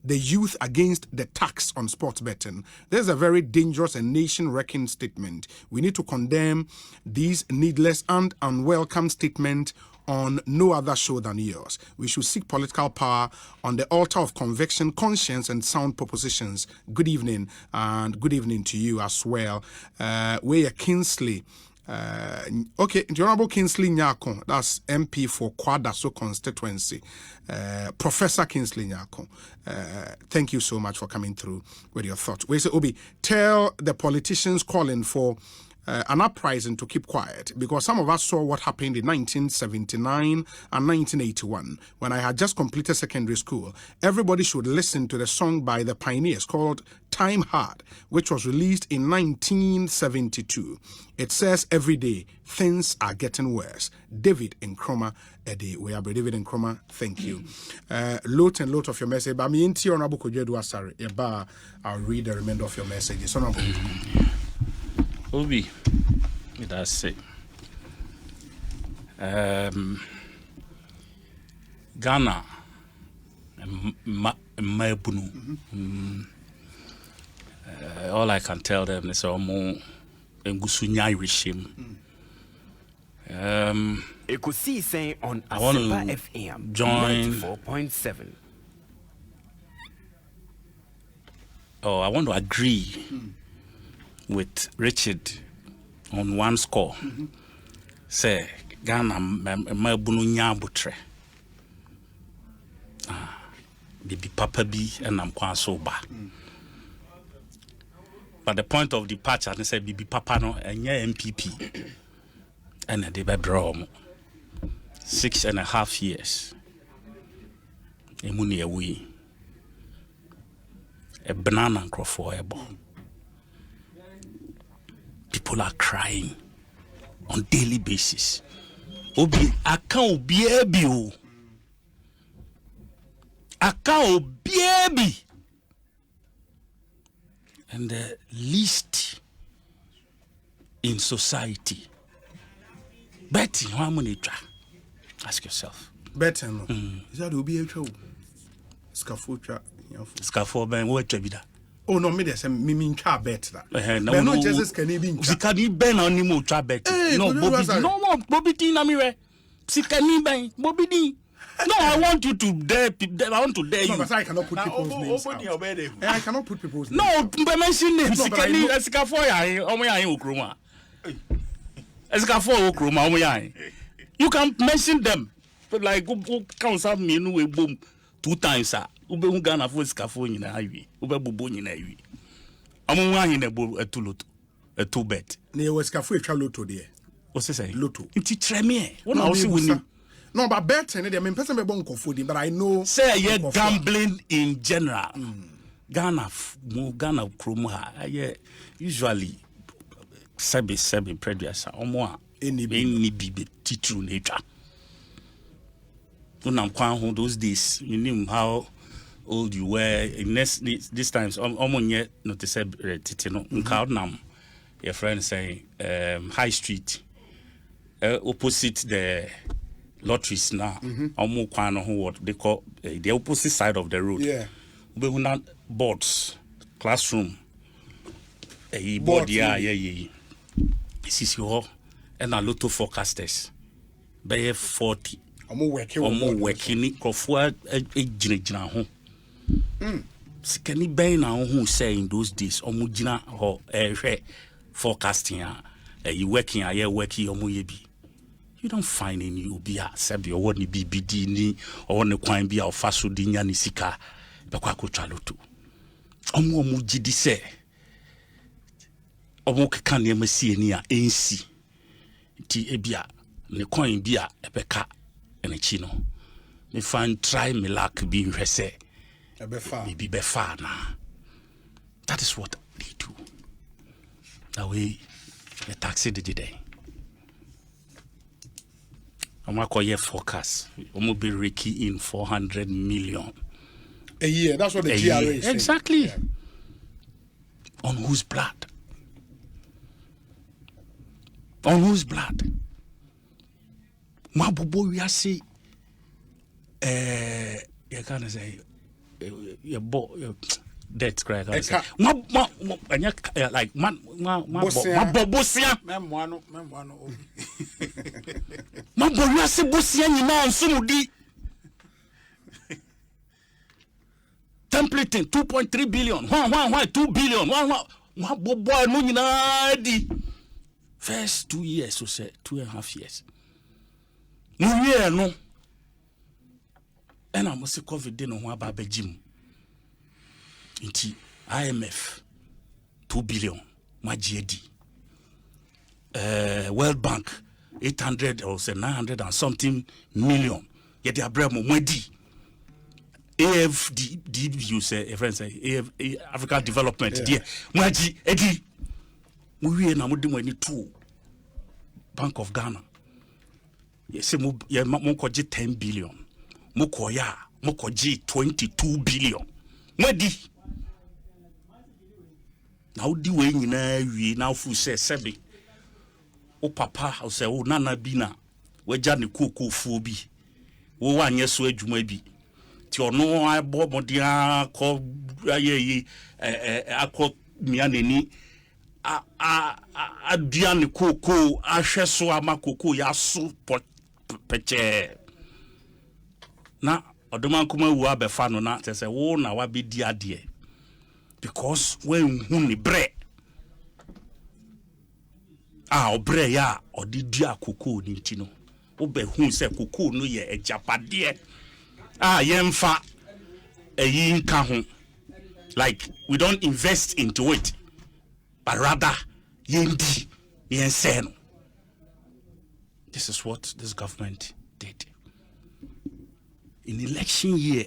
the youth against the tax on sports betting. There's a very dangerous and nation-wrecking statement. We need to condemn these needless and unwelcome statements on no other show than yours. We should seek political power on the altar of conviction, conscience, and sound propositions. Good evening, and good evening to you as well. We are Kingsley. Okay, the Honorable Kingsley Nyako, that's MP for Kwadaso constituency. Professor Kingsley Nyako, thank you so much for coming through with your thoughts. We say, Obi, tell the politicians calling for an uprising to keep quiet, because some of us saw what happened in 1979 and 1981 when I had just completed secondary school. Everybody should listen to the song by the Pioneers called Time Hard, which was released in 1972. It says every day things are getting worse. David Nkrumah, Eddie, we are David Nkrumah. Thank you. Lot and lot of your message. But me and Honorable Kojedu Asare, I'll read the remainder of your messages. Honorable. Obi, that's say. Ghana, Mabunu. All I can tell them is more Ngusunyai regime. Ekosiisen on Ahiagbah FM join 94.7. Oh, I want to agree with Richard on one score. Say Ghana Mabunu Nyabutre. Bibi Papa B and I'm quite sober. But the point of departure, I say Bibi Papa no and MPP. And they be draw 6.5 years. Emuni ewi. A banana and Akufo-Addo. People are crying on daily basis. Obi account baby. Account baby. And the least in society. Betting, how many try? Ask yourself. Betting, no. Is that Obi a show? Scaffold. Scaffold, ben, what trabida? Oh, no, me, there's a mean try bet that. No, no, Jesus can even. Sikani ben on any more try bet. No, Bobby, no, Bobby T. Namire. Sikani ben, Bobby D. No, I want you to dare. I want to dare you. No, but I cannot put people's names out. I cannot put people's names. No, but mention names. Sikani, Esikafoya, Omoya, Okroma. Esikafoya, Okroma, Omoya. You can mention them. But like, who counts up me no boom 2 times, sir. Ube Ghana for Esikafoya in a highway. Ube Bubu in a highway. Omoya in a bull a 2 bet. Near Esikafoya Loto there. What's it say? Loto. It's tremie. What I see winning. No, but betting, I mean, person be born food, but I know. Say yeah, gambling in general. Ghana Krumah, usually semi previous or more any be true nature. When those days, you knew how old you were. In this times, almost yet not to say Titino. Your friend saying High Street, opposite the lotteries now. What they call the opposite side of the road. Yeah. We will not boards, classroom. A board, yeah. This is your and a lot of forecasters. By 40. More working. Akufo-Addo a home. Sikani bay now who say in those days, Omujina or forecasting. You working, I working, Omuyebi. You don't find any Ubia, Sabi, or what BBD ni, or on the Quine be our Faso Dinya Nisika, Bakako Chaloto. Omo Mujidi say, Omo Kanya Messiania, ANC, T. Ebia, the coin beer, Ebeka, and a chino. Me find try me luck being rese, maybe befa now. That is what they do. That way, the taxi did today. I'm going to forecast. I'm going to be raking in 400 million A year. That's what the A GRA year. is saying. Exactly. Yeah. On whose blood? On whose blood? Mabubo we are see you can't say your death cry like man bosia Memwano obi. Mabo we are see bosia nyina nsumudi templating 2.3 billion 2 billion boy no nyina di first 2 years so say 2.5 years no year no and I must COVID no ho aba bagim nti IMF 2 billion majedi World Bank 800 or say 900 and something million yet the abramo mwedi AFD you say a friend say African Development there maji edi we na mo de mo ni 2 Bank of Ghana yes mo ko 10 billion mo ko 22 billion mwedi now di we nyina wie na fu say sebe o papa o say o nana bi na waja ne kokofuo bi wo wanye so adwuma bi ti ono abo modia ko ayeyi akọ mia nani adua ne koko ahwe so ama koko ya so peche na odoma kuma wu abefa no na tese wo na wa bedi ade because when hu ni bre obre ya odidua koko ni nti no wo be hu se koko no ye ejapade yemfa eyi nka ho like we don't invest into it but rather yendi yenseno. This is what this government did in election year.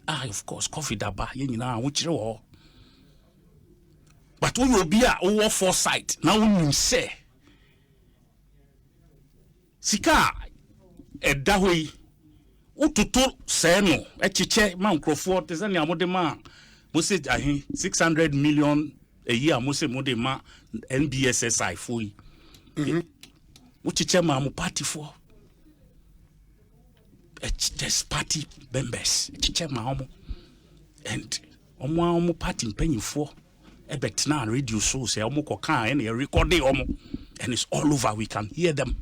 Of course Akufo-Addo ye nyina wo kire wo but when you be a over foresight now you say sika edahoi ututu se no echiche ma nkrofo tese ne amode ma mo se ahin 600 million a year mo se mode ma NBSSI foi uchiche ma mo party for this party members echiche ma homo and omo party mpanyimfo ebetna radio show say omo koka and recording omo and it's all over, we can hear them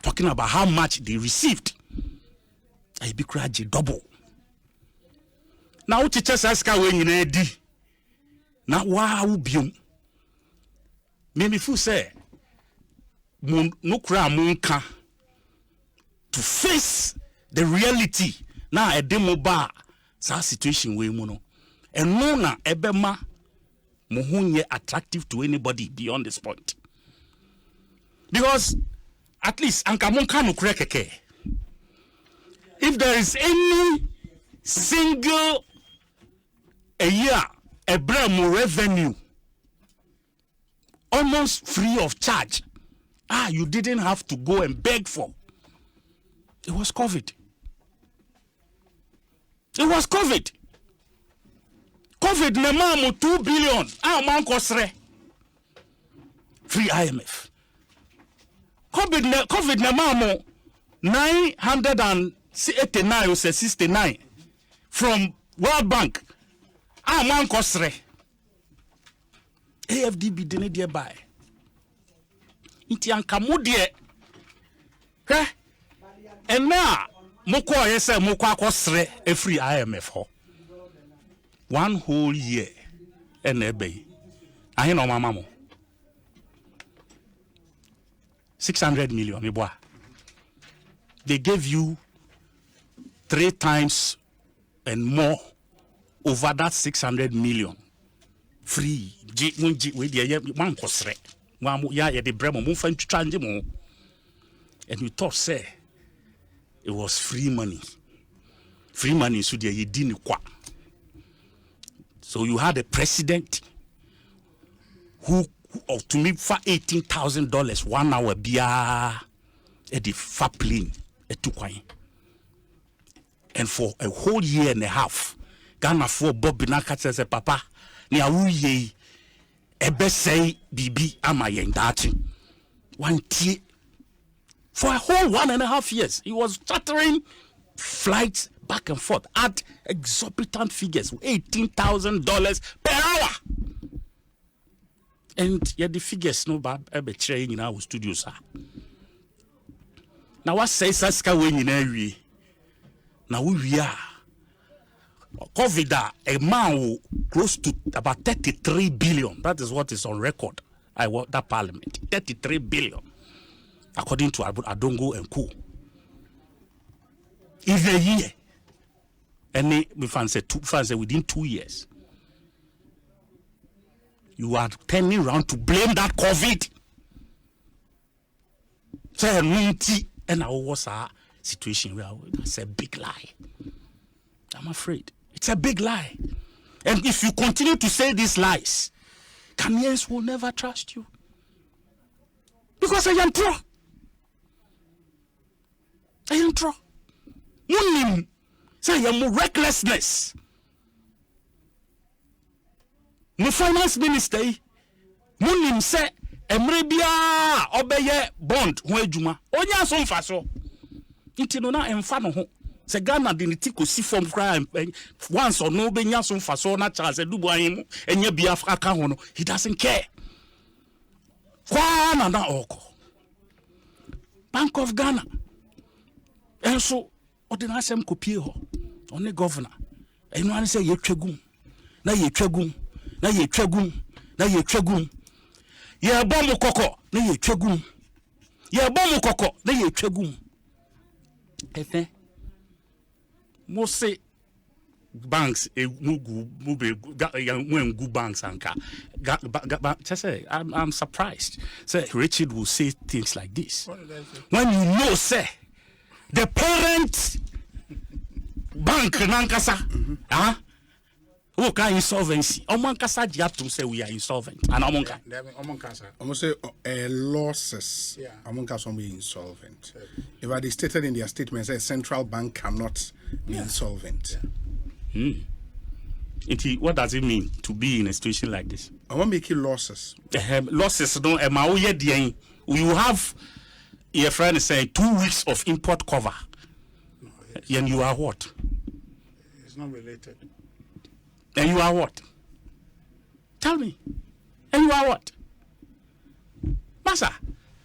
talking about how much they received. I be crazy double. Now teachers ask how when you di. Now wow bium. Me fu say no kra munka to face the reality. Now a demo bar sa situation we mu no. And no na ebema mohunye attractive to anybody beyond this point. Because at least anka munka no kra keke. If there is any single a year a brand revenue almost free of charge, you didn't have to go and beg for. It was COVID. It was COVID. COVID nemamu 2 billion. Man kosre. Free IMF. COVID nemamu 989 or 69 from World Bank. Man kosre. AFDB didn't dear buy. Iti ankamudie. And now moko yese moko akosre a free IMF ho. 1 whole year and ebe. Ahin no mama mo. 600 million iboa. They gave you 3 times and more over that 600 million. Free. We dey man kosre. Ya ye de bremo mo fan twanje mo. And you thought say it was free money. Free money so there you didn't kwa. So you had a president who to me for $18,000 1 hour bia at the fa plane etukwan. And for a whole year and a half, Ghana for Bob Binaka says, Papa, ni awuye ebe say bibi ama yen dachi. One tea. For a whole 1.5 years, he was chartering flights back and forth at exorbitant figures, $18,000 per hour. And yet the figures no bad ebe train in our studios. Now what says Saska when in every now we are COVID a man close to about 33 billion. That is what is on record. I want that parliament 33 billion according to Adongo and Co. If a year, and we fancy within 2 years, you are turning around to blame that COVID. So and I was a situation where it's a big lie. I'm afraid it's a big lie. And if you continue to say these lies, Ghanaians will never trust you. Because I am pro. I am pro. Munim say I am recklessness. My finance minister, Munim say Emrebia obeye bond ho adwuma. Onya so mfa so. Nti no na emfa no ho. Se Ghana de nti ko si form crime once or no benya so mfa so na Charles Dubu anyimu enya bia aka ho no. He doesn't care. Kwa na oko. Bank of Ghana. And so ordinary sem kopie ho. Only governor. Enu an say ye twagum. Na ye twagum. Na ye twagum. Na ye twagum. Ye bomu koko na ye twagum. Ye bomu koko na ye twagum. Efe mose banks mugu banks anka say I'm surprised. Say Richard will say things like this when you know say the parent bank nankasa who can insolvency omankasa jiatum say we are insolvent and omankasa almost say losses omankasa be insolvent. If I stated in their statement say central bank cannot be insolvent. What does it mean to be in a situation like this? I want to make it losses. Losses no we will have your friend is saying 2 weeks of import cover. No, and you are what? It's not related. And you are what? Tell me. And you are what? Masa,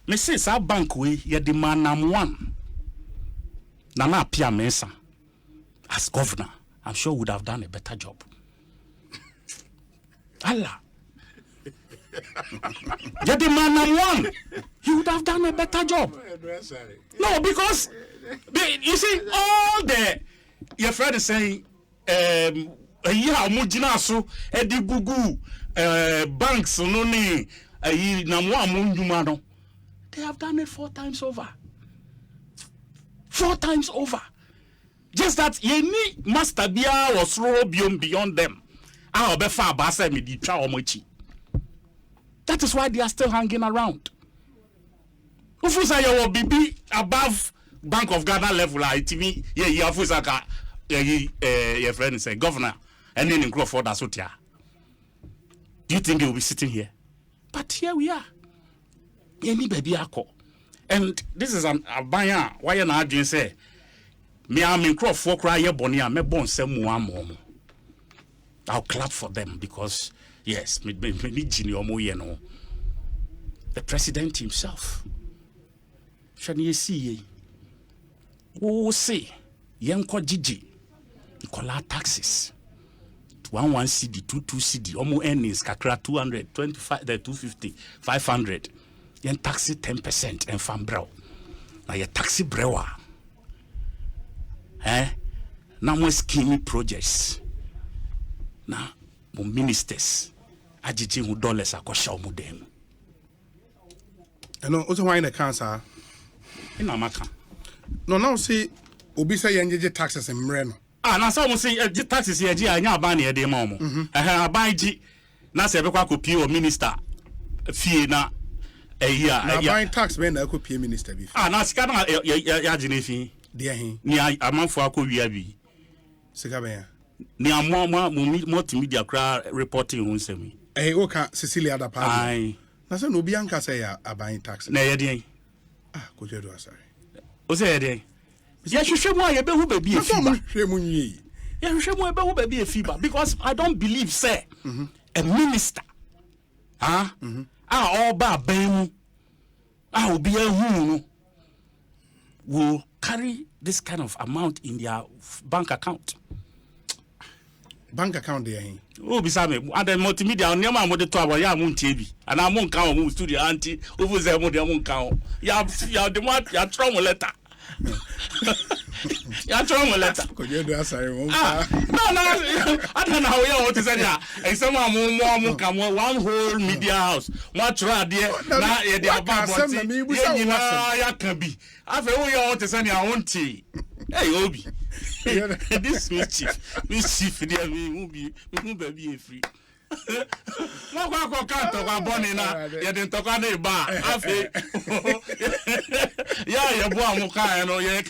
me say sa bank we ye demand nam one. Nana Pia Mesa as governor, I'm sure would have done a better job. Allah. Ye demand nam one. He would have done a better job. No, because you see all the your friend is saying so banks no ni they have done it 4 times over. 4 times over. Just that ye ni master bia was beyond them. That is why they are still hanging around. Ufusa ya will be above Bank of Ghana level. TV ye Afusaka your friend say governor and then in Crawford Asotia. Do you think he will be sitting here? But here we are. Any baby ako. And this is an abaya. Why you not doing say me am in Crawford cry ye bonia me bon se muamo. I'll clap for them because yes, me junior mo ye no. The president himself. Shani ye see ye. Oh say yenko Gigi. Collect taxes. 11 CD, 22 CD, almost earnings, kakra 225, 250, 500. Yen taxi 10% and farm brow. Now your taxi brewer. Now more scheme projects. Now ministers. Ajiji who dollars are kosha mudem. And also why in the cancer? In Amaka. No, now see, Obisa Yanji taxes in Mreno. Na so mo say taxes here anya aba na e dey ma mo aban ji na se be kwa kopi o minister fie na aban tax be na kopi minister bi na sika na ya ji na fi dey hin ni amanfo akọ wi abi Sigabaya. Near more multimedia crowd reporting on semi. Eh, oka Cecilia da pa. Aye. Na se no bianca say a buying tax. Na yedin. Ah, ko je do asare. O say yedin. Ya hwehwe mo aye be hu ba bi e fi ba. Hwe mo nyi. Ya hwehwe mo be hu ba bi e fi ba because I don't believe say a minister all ba ban mu obi ahu will carry this kind of amount in their bank account. Bank account there. Oh, be some and then multimedia on your man with the top of Yamun TV and I won't count studio auntie over there with the won't count. Ya the one ya trauma letter. Ya trauma letter. Could you do a sorry? No, I don't know how you want to say that. And someone more come one whole media house. What try there? Now, they are bad. Ya can be. I feel you want to send your own tea. Hey, Obi. This mischief, dear me, be free. No, go can't talk about Bonina. You didn't talk on a bar. Yeah, your boy Muka, and oh, yeah,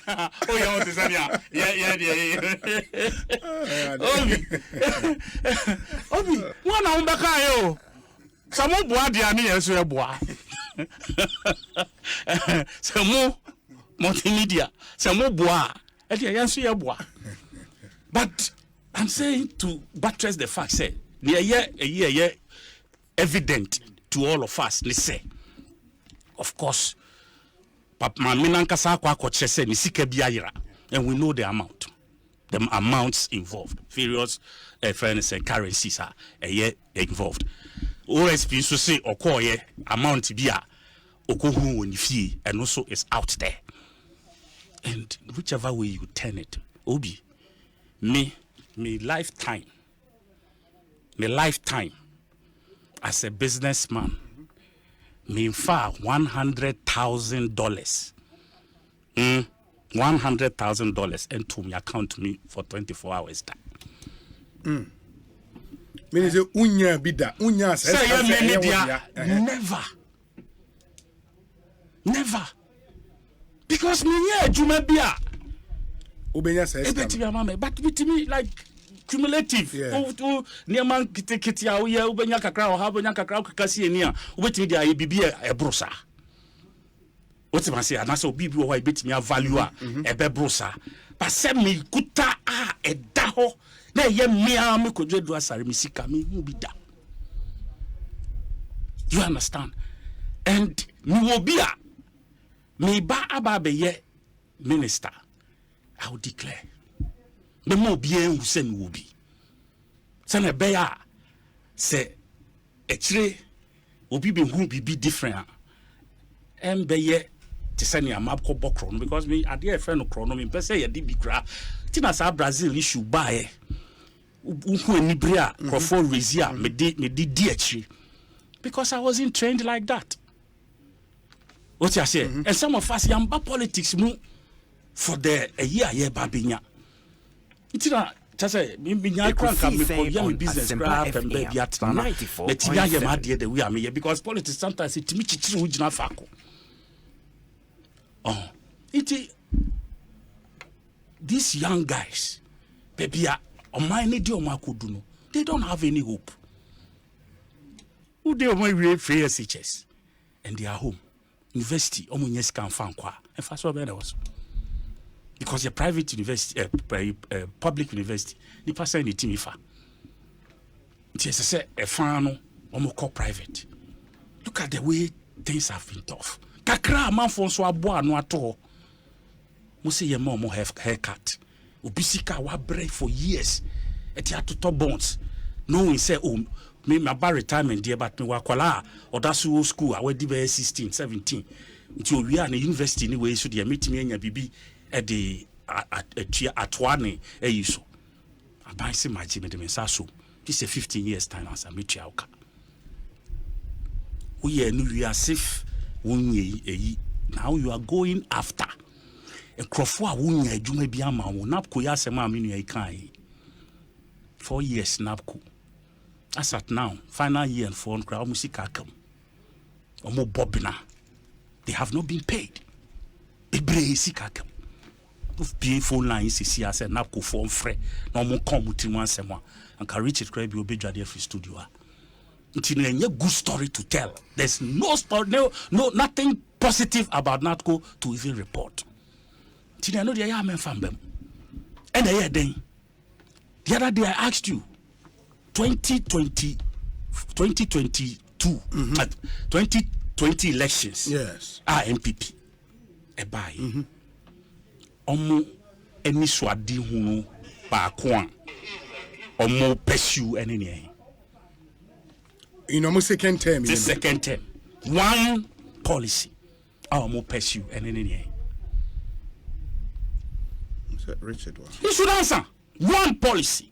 oh, you want to say, Obi, one on Bakayo. Some more boy, dear me, as your boy. Some more multimedia, some more boy. But I'm saying to buttress the fact, say, yeah, evident to all of us. Let's say, of course, Papa Minankasa Kwakoche said, and we know the amounts involved, various fairness and currencies are involved. OSP so say, Okoye amount bia, Okohu when you and also is out there. And whichever way you turn it, Obi, me lifetime as a businessman, me in fact $100,000, $100,000 into my account to me for 24 hours time. Means unya bida, unya never. Because me Juma Bia Ubenya says but with me like cumulative. Oh, near man Kitia, Ubenya Kakra, Habanya Kakra, Kasi, near, wait me there, be a brosa. What's it, I say, and I saw Bibi, why bit me a value, a bebrosa. But send me kuta a daho, na ye me am could do as a misika me who be da. You understand? And me will be me ba ababe ye minister, I will declare. The more bien who send will be. Send a bear say a tree will be different. And be ye to send a map called Bokron because me a dear friend of Chrono, me say a DB cra. Tina Brazil issue buy Unku Nibria, Crofo Rizia, me did because I wasn't trained like that. What you say? And some of us yamba politics move for the a year babinya. It's not just a young business craft and baby at 94. Let's the way I mean because politics sometimes it meets original faco. Oh, these young guys, baby, on my idiom, they don't have any hope. Who they only read free SHS and they are home. University, almost can find qua. And fast forward was because a private university, public university, the person in the team ifa. It is a final, almost called private. Look at the way things have been tough. Kakra man for so aboa no ato. Mo say your mom have haircut. Obisika wa break for years. Et ya to top bonds. No one say me my bar retirement there but me wakwala or that's school I went be 16 17 until we are in university anyway so they meet me anya bibi at the at one so I buy say my gym me so this is 15 years time as I meet you we are safe now you are going after a crofo wunya adwuma bi ama wo napko ya asema amenu ya kan 4 years napko. As at now, final year and phone crowd music come. Omo bobina. They have not been paid. PA phone line CC as na ko phone frɛ na mo come muti mo asɛm a anka Richard Krabi obedwade free studio a nti no enye good story to tell. There's no story, no nothing positive about Natco to even report. Nti no dey ya men fambem and I hear then the other day I asked you 2022 2020 elections. Yes. MPP ebai omo eni swadi hunu baako a omo pursue enene in almost second term. The second term one policy omo pursue enene Richard, you should answer one policy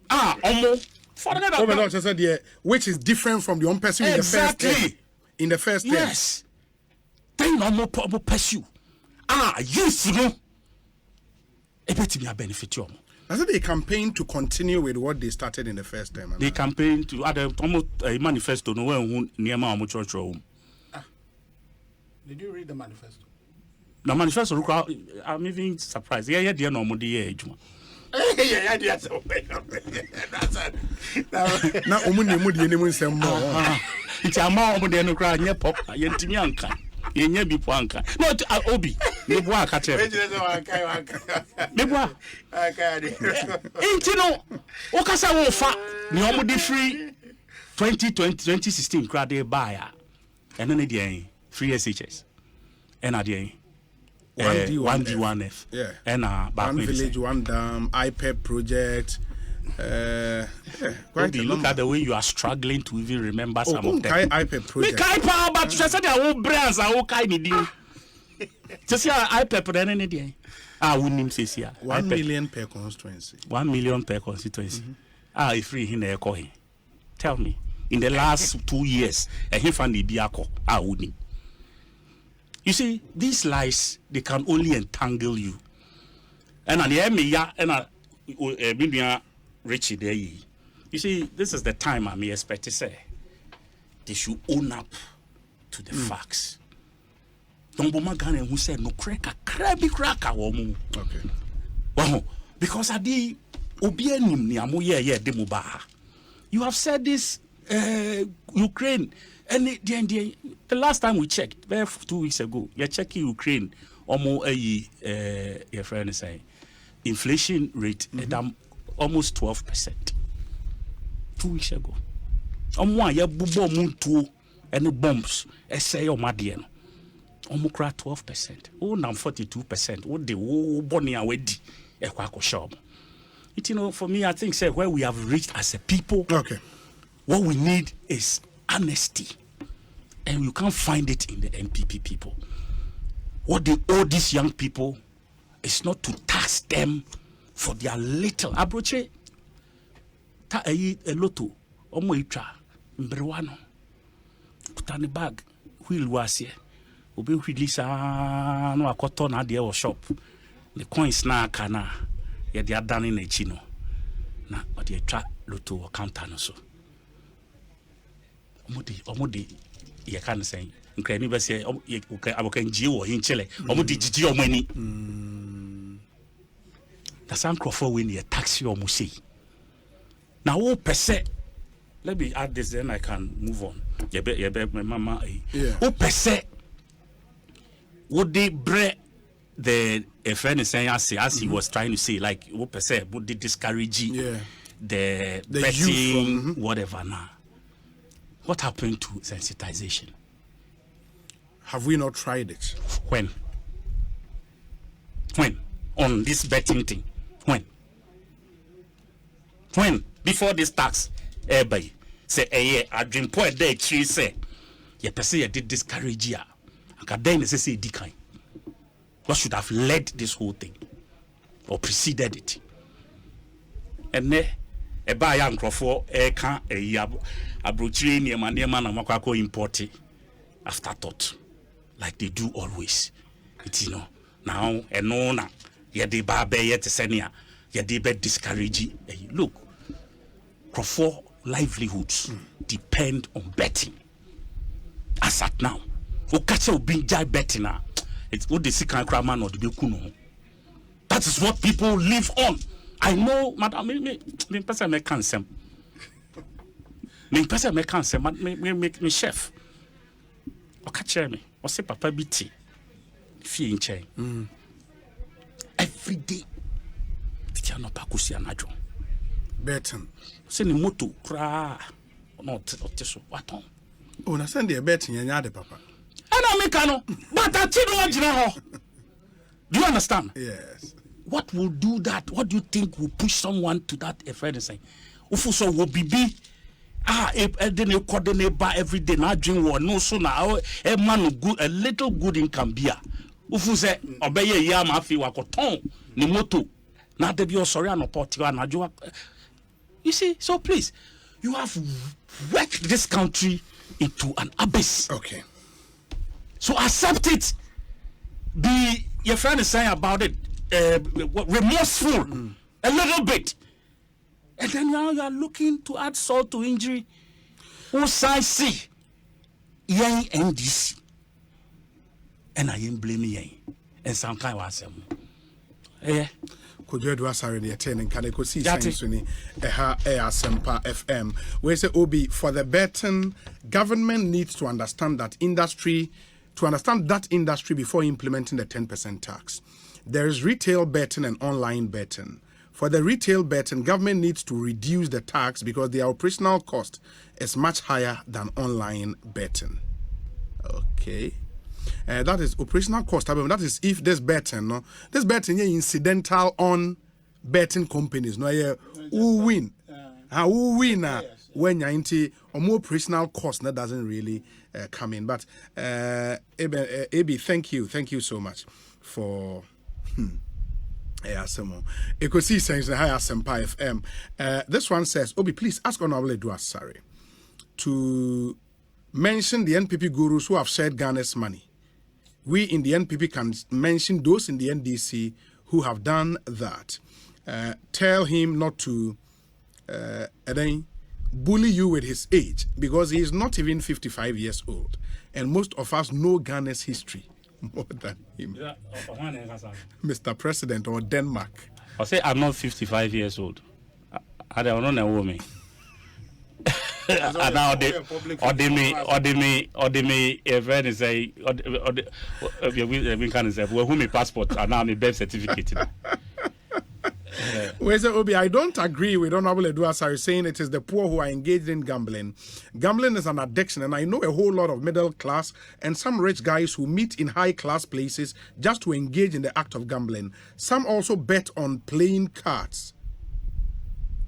omo forget about that. Said yeah, which is different from the one pursuing exactly in the first term. Yes, then omo pursue yes no ebetimi a benefit you. I said they campaign to continue with what they started in the first term. They campaign to almost a manifesto no when near my church room. Did you read the manifesto? The manifesto, I'm even surprised. Yeah, dear, no more the age. Yeah, that's now, Omuni say more. It's a more of the cry, yeah, pop, Yentimianka, Yenyabi Panka. Not Obi, Nibwa Catcher. Nibwa, Intino, Okasa Wofa, Niomudi free 2016 crowd buyer, and then again, free SHS, and again. 1D1F. Yeah. And one village, one dam, IPEP project. Quite look at the way you are struggling to even remember some of them. IPEP project. But you said our own brands are all kind of deal. Just see IPEP then any day. I wouldn't say here. 1 million per constituency. 1 million per constituency. If free in the coin. Tell me, in the last 2 years, a he found the Biako. I wouldn't. You see, these lies, they can only entangle you. And at the end, Richie there. You see, this is the time I may expect to say they should own up to the facts. Don't be Magane who said no cracker, crabby cracker woman. Okay. Well, because I did Obienim ni amoye demuba. You have said this Ukraine. And the last time we checked, 2 weeks ago, you're checking Ukraine, almost your friend is saying, inflation rate almost 12%. 2 weeks ago. Almost ya bubo muntu and the bombs, essay or madian. Almost 12%. Oh, now 42%. What the bonny awedi a quack shop. It, for me, I think, say, where we have reached as a people, okay, what we need is honesty, and you can't find it in the MPP people. What they owe these young people is not to tax them for their little abroche ta a loto omo itra mbrewano kutani bag wheel wasie obi wheel sa no akoto na de shop the coins na aka na ye de adane na echi no na o de tra loto counter no so omodi ye kan say nkrani be say abokan ji wo hin chile omodi jiji omani the some crofo when you taxi omo say now who perse let me add this then I can move on ye be my mama who perse would they break the friend is saying as he was trying to say like who perse would they discourage the betting whatever now. What happened to sensitization? Have we not tried it? When? On this betting thing? When? Before this tax? Everybody say, I dream poor day, she say, ye per se did discourage ya. And then they say, decline. What should have led this whole thing? Or preceded it? And then, a buy young crofo, can a yab. Abrochiri near na makwako import afterthought, like they do always. It's now and no na ye de ba be yet senia ye de be discourage. Look, for livelihoods depend on betting. As at now, o catch o bin jai betting na it's what the second crama no de be kuno. That is what people live on. I know, madam, me person me cancer. Me person me cancer. Me chef. O catch me. O say papa biti. Fee in chain. Every day. Titia no pakusi anajo. Betting. Say ni moto kra. No so what on. Oh, na send the betting yanya papa. I make no. But I tell you do you understand? Yes. What will do that? What do you think will push someone to that effect? Say, Ufuso will be then you coordinate by every day. Now drink water. No sooner a man good, a little good income beer. Ufuse obey ya mafi wakoton ni moto. Now they be sorry and opportunity and you see. So please, you have worked this country into an abyss. Okay. So accept it. Be your friend is saying about it. Remorseful a little bit, and then now you are looking to add salt to injury. Osei see yen NDC, and I am blaming yen, and some kind of some. Yeah. Could you do us already attending Ekosiisen Suni Asempa FM? We say Obi for the betting government needs to understand that industry before implementing the 10% tax. There is retail betting and online betting. For the retail betting, government needs to reduce the tax because the operational cost is much higher than online betting. Okay. That is operational cost. That is if this betting is incidental on betting companies. No, who win? Who win? When you're into or more operational cost, that doesn't really come in. But AB, thank you so much for. Ekosiisen Asempa FM. This one says, Obi, please ask Honorable Edward Sari to mention the NPP gurus who have shared Ghana's money. We in the NPP can mention those in the NDC who have done that. Tell him not to bully you with his age because he is not even 55 years old. And most of us know Ghana's history more than him. Mr. President or Denmark. I say I'm not 55 years old. I don't know a woman. And now they me a friend say we can say who me passport and now me birth certificate. Where's the Obi? I don't agree with Honorable Edward Sari saying it is the poor who are engaged in gambling. Gambling is an addiction, and I know a whole lot of middle class and some rich guys who meet in high class places just to engage in the act of gambling. Some also bet on playing cards.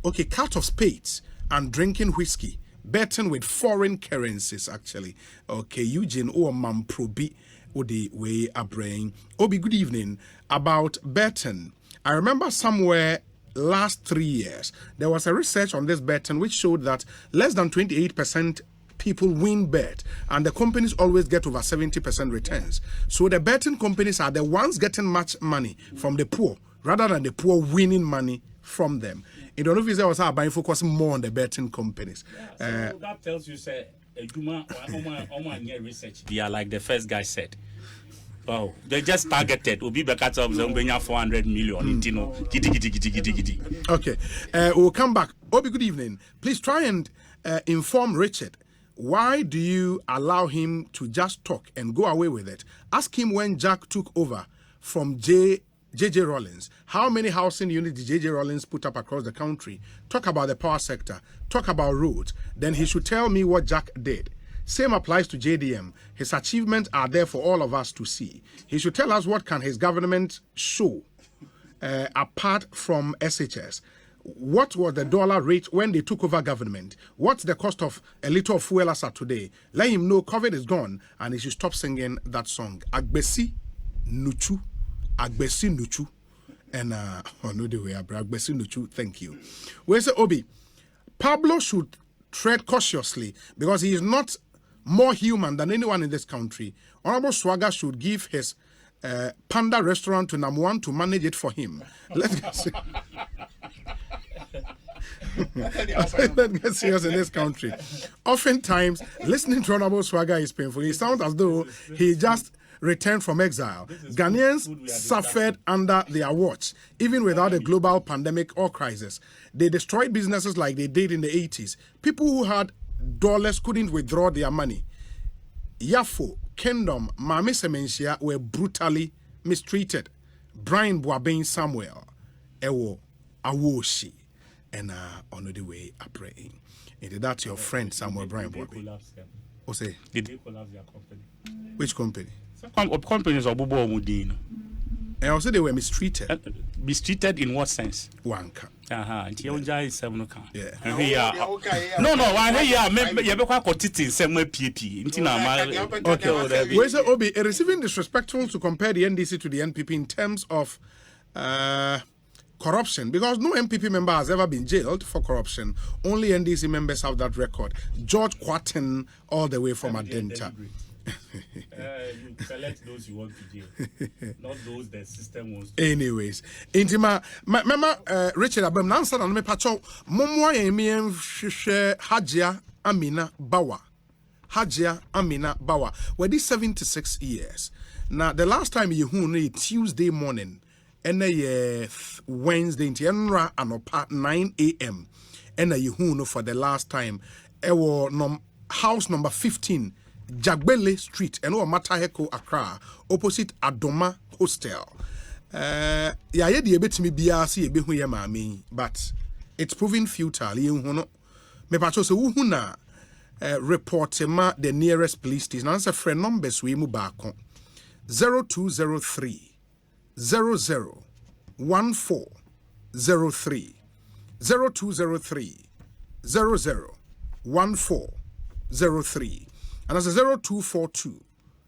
Okay, cards of spades and drinking whiskey. Betting with foreign currencies, actually. Okay, Eugene or Mamprobi Odi way abrain. Obi, good evening. About betting. I remember somewhere last 3 years, there was a research on this betting which showed that less than 28% people win bet, and the companies always get over 70% returns. So the betting companies are the ones getting much money from the poor, rather than the poor winning money from them. In the office, I was buying focusing more on the betting companies. Yeah, so that tells you, say, research. They are like the first guy said. Oh, they just targeted. Obi Bekata of Zambia 400 million. Okay, we'll come back. Obi, good evening. Please try and inform Richard. Why do you allow him to just talk and go away with it? Ask him when Jack took over from J.J. Rollins. How many housing units did J.J. Rollins put up across the country? Talk about the power sector. Talk about roads. Then he should tell me what Jack did. Same applies to JDM. His achievements are there for all of us to see. He should tell us what can his government show apart from SHS. What was the dollar rate when they took over government? What's the cost of a liter of fuel as at today? Let him know COVID is gone and he should stop singing that song. Agbesi Nuchu. Agbesi Nuchu. And, no, the way, Agbesi Nuchu. Thank you. Where's the Obi? Pablo should tread cautiously because he is not more human than anyone in this country. Honorable Swagger should give his Panda restaurant to Namuan to manage it for him. Let's get Let's get serious in this country. Oftentimes, listening to Honorable Swagger is painful. He sounds as though he just returned from exile. Ghanaians suffered under their watch, even without a global pandemic or crisis. They destroyed businesses like they did in the 80s. People who had dollars couldn't withdraw their money. Yafo, Kingdom, Mame Semensia were brutally mistreated. Brian Boabeng Samuel, Ewo, Awoshi, and on the way are praying. And that's your friend Samuel Brian Boabeng. Osei. Did they collapse their company? Which company? Companies are Bobo Mudino. And also they were mistreated. Mistreated in what sense? Wanka. Yeah. Okay. Where's the OB receiving disrespectful to compare the NDC to the NPP in terms of corruption, because no MPP member has ever been jailed for corruption. Only NDC members have that record. George Quatten, all the way from Adenta. You select those you want to jail, not those the system wants to. Anyways, intima, mama Richard Abem Nansa and me pacho momwa yemien Hajia Amina Bawa. Hajia Amina Bawa. We're this 76 years. Now the last time you heard Tuesday morning, and Wednesday into anopa 9 a.m. and you heard for the last time. House number 15. Jagbele Street and Mataheko Accra opposite Adoma Hostel. Yeah, the ebetimi biasi ebehu ye mami, but it's proving futile. You know, me pacho se uhuna report ma the nearest police station. Answer friend numbers we mu baako 0203 00 1403 0203 00 1403. And that's 0242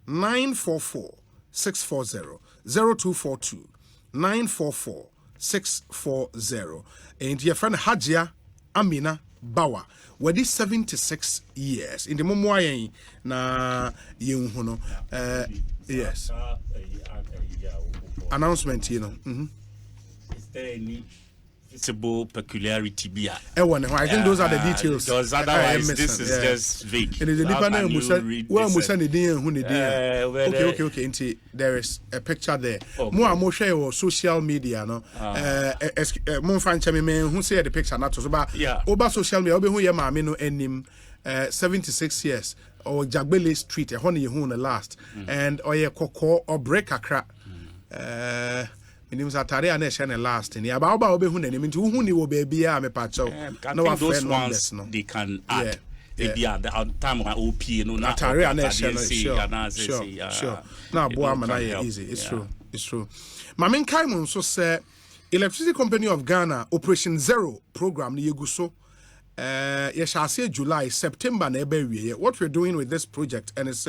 944 640 0242 944 640. And your friend Hajia Amina Bawa, were this 76 years in the Momoyen na Yunhuno. Yes. Announcement, you know. Is there any visible peculiarity beer? I think those are the details. Because otherwise, this is just vague. It is a different okay. There is a picture there. More share or social media, no. More fan chami who say the picture not so about. Yeah. Over social media, who ya mami no enim 76 years or Jagbele Street, a honey who last, and or ye koko or break a crack. Minimum Satare and Nation last in the about Obehun and into who will be a pacho. No, those ones they can add. They be at the time of OP, no, Atare and Nation. Sure. Now, Boamana easy. It's true. Mamin Kaimon so say Electricity Company of Ghana Operation Zero program ni Yeguso. You shall say July, September, Nebewe. What we're doing with this project and it's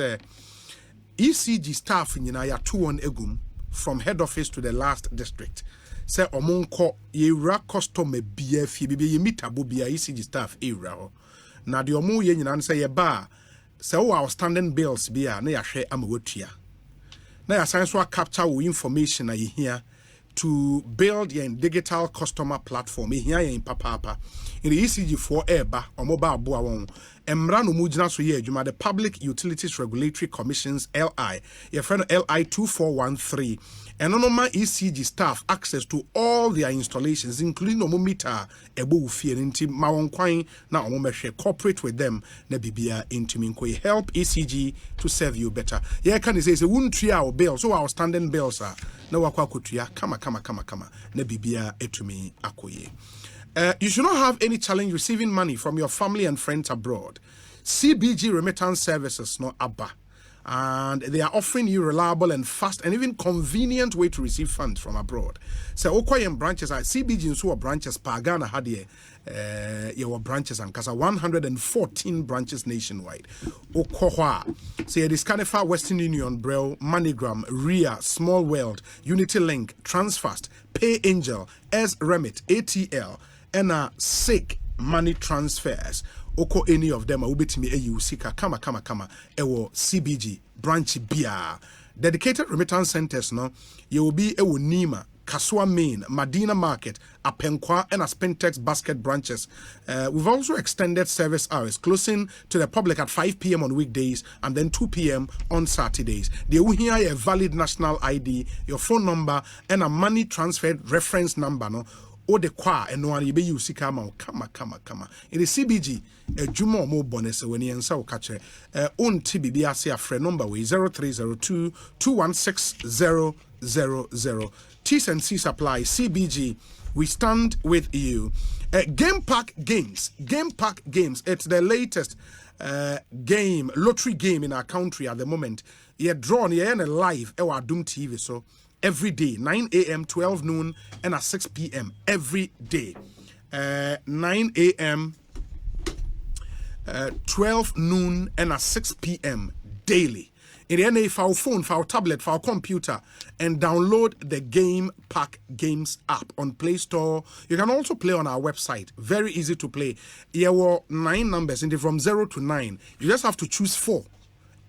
ECG staff in Yaya 2-1 Egum. From head office to the last district. Say omonko yewra customer bia fie bia yemitabu bia ECG staff ewra ho. Na de omo ye nyina say ye ba say wo outstanding bills bia na ya hwe amawatua. Na ya san so capture wo information na ye hia to build your digital customer platform. Ye hia ye papa. In the ECG for eba omo ba aboa won. Emra no mujina so ye adwuma the Public Utilities Regulatory Commission's LI. Your friend LI 2413. And no ECG staff access to all their installations, including no meter ebo fear into mawon kwan na omo mehwe cooperate with them na bibia into minko help ECG to serve you better. Yeah, can say wuntua o bill so outstanding bills are na wakwa kotua kama na bibia etumi akoye. You should not have any challenge receiving money from your family and friends abroad. CBG Remittance Services, no ABBA. And they are offering you reliable and fast and even convenient way to receive funds from abroad. So, Okoyen branches are CBG in so branches, Pagana had your branches and Casa 114 branches nationwide. Okohwa, say this Canifa Western Union, Braille, MoneyGram, RIA, Small World, Unity Link, Transfast, Pay Angel, S Remit, ATL, and SICK money transfers. Oko any of them will be to me a sika kama ewo CBG branch bia dedicated remittance centers no you will be ewo Nima Kasua Main, Medina Market, Apenkwa, and Spintex Basket branches. We've also extended service hours, closing to the public at 5 p.m. on weekdays and then 2 p.m. on Saturdays. They will hear a valid national ID, your phone number, and a money transfer reference number. No, or the qua and one you be use kama. In the CBG, a Jumo mo bonus when you answer catch own TBBRC a friend number way 0302 216 000. T's and C's apply. CBG, we stand with you. Game Pack Games. It's the latest lottery game in our country at the moment. You're drawn, you're in a live, our Doom TV, so every day, 9 a.m., 12 noon, and at 6 p.m. every day. 9 a.m., 12 noon, and at 6 p.m. daily. In the NA, for our phone, for our tablet, for our computer, and download the Game Pack Games app on Play Store. You can also play on our website. Very easy to play. Here were 9 numbers, and from 0 to 9. You just have to choose 4.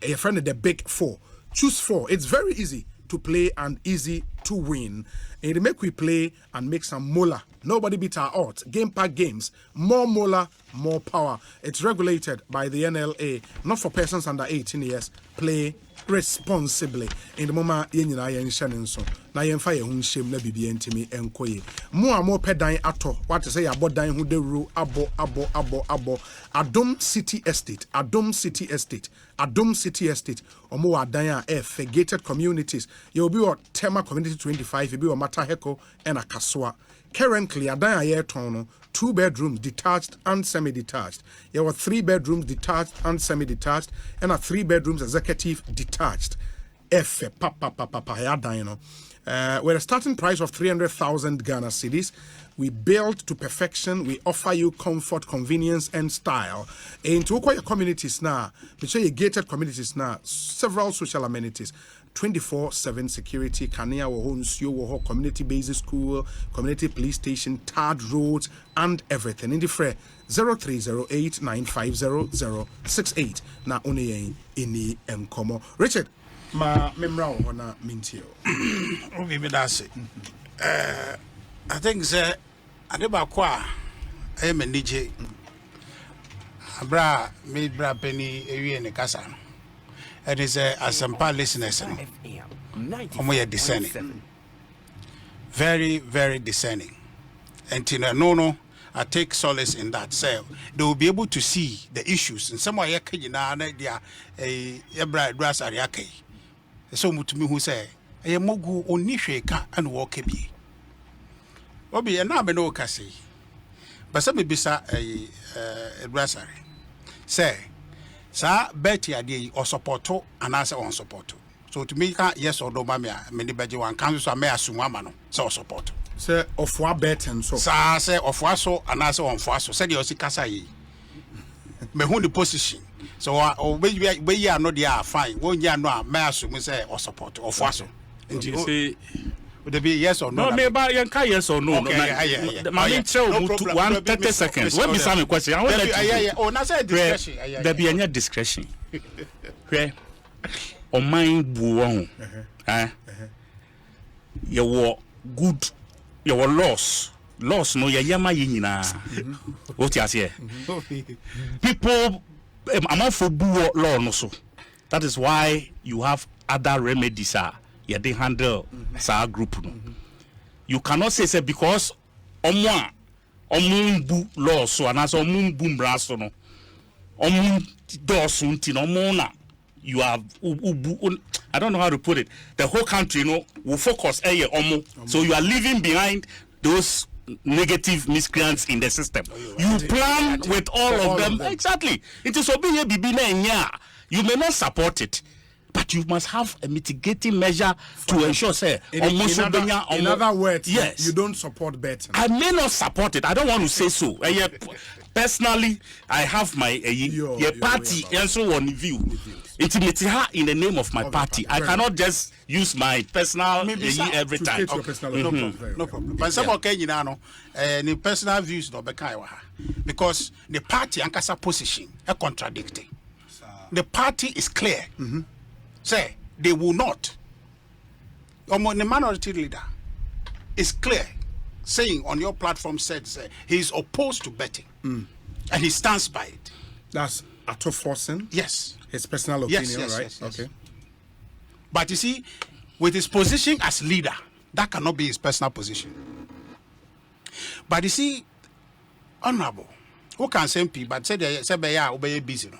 Your friend, the big 4. Choose 4. It's very easy to play and easy to win. And it make we play and make some mola. Nobody beat our odds. Game Pack Games. More mola, more power. It's regulated by the NLA. Not for persons under 18 years. Play responsibly. In the moment, na yen shanin so. Na yen fa ye hun shame na bibi entimi enkoye. More pedan ato. What to say about dying who the rule abo. Adom City Estate. Omo adanya gated communities. You will be what Tema Community 25. You be what Mataheko and Akaswa. Currently, adanya ye tono. 2 bedrooms, detached and semi-detached. There were 3 bedrooms, detached and semi-detached, and a 3 bedrooms executive detached. With a starting price of 300,000 Ghana cedis, we build to perfection. We offer you comfort, convenience, and style. Into your communities now, we show you gated communities now, several social amenities. 24/7 security, Kania Wohon, community basic school, community police station, tarred roads, and everything. In the fray 0308950068. Na only any encomo. Richard, ma memra ona mintio. Obi me that's I think say adeba kwa e me nije. Abra me bra penny ewie ne kasa. It is a Asampa listeners. Discerning. Very, very discerning. And no, I take solace in that. So they will be able to see the issues. And some way, they are a bright grass ariake. So much me who say, I am mogu only shake and walk a bee. Obi and now no cassie. But some be a brasserie. Say, Sir Betty idea or support and answer on support. So to me, yes or no, mamma, many bedgy one comes to me as Sumamano, so support. Sir, of what bet and so. Sir, say of Wasso and answer on Fasso, said your Sikasai. Me who the position. So, we are not there fine. 1 year no, may assume say or support or Fasso. And you say, would it be yes or no? No, maybe yes or no. Okay, my tell 130 seconds. When we have a question, I want to discretion. There be any discretion. Where on mind buon. You were good, you were lost. Lost no yama yina. What you say? People amount for buo law no so. That is why you have other remedies. Yeah, they handle sa group. You cannot say because bu law so and as bu braso no do no you have I don't know how to put it. The whole country will focus so you are leaving behind those negative miscreants in the system. You plan with all of them. Exactly. It is obeying bibi. You may not support it, but you must have a mitigating measure to ensure, say, in other words, yes, you don't support betting. I may not support it. I don't want to say so. Personally, I have my party and so on view. Intimate her in the name of my party. I cannot just use my personal every time. No problem. But some the personal views no because the party ankasa position are contradicting. The party is clear. Say they will not. The minority leader is clear, saying on your platform said he's opposed to betting, and he stands by it. That's Akufo-Addo? Yes. His personal opinion, yes, right? yes. Okay. But you see, with his position as leader, that cannot be his personal position. But you see, honorable, who can say P, but say obey busy.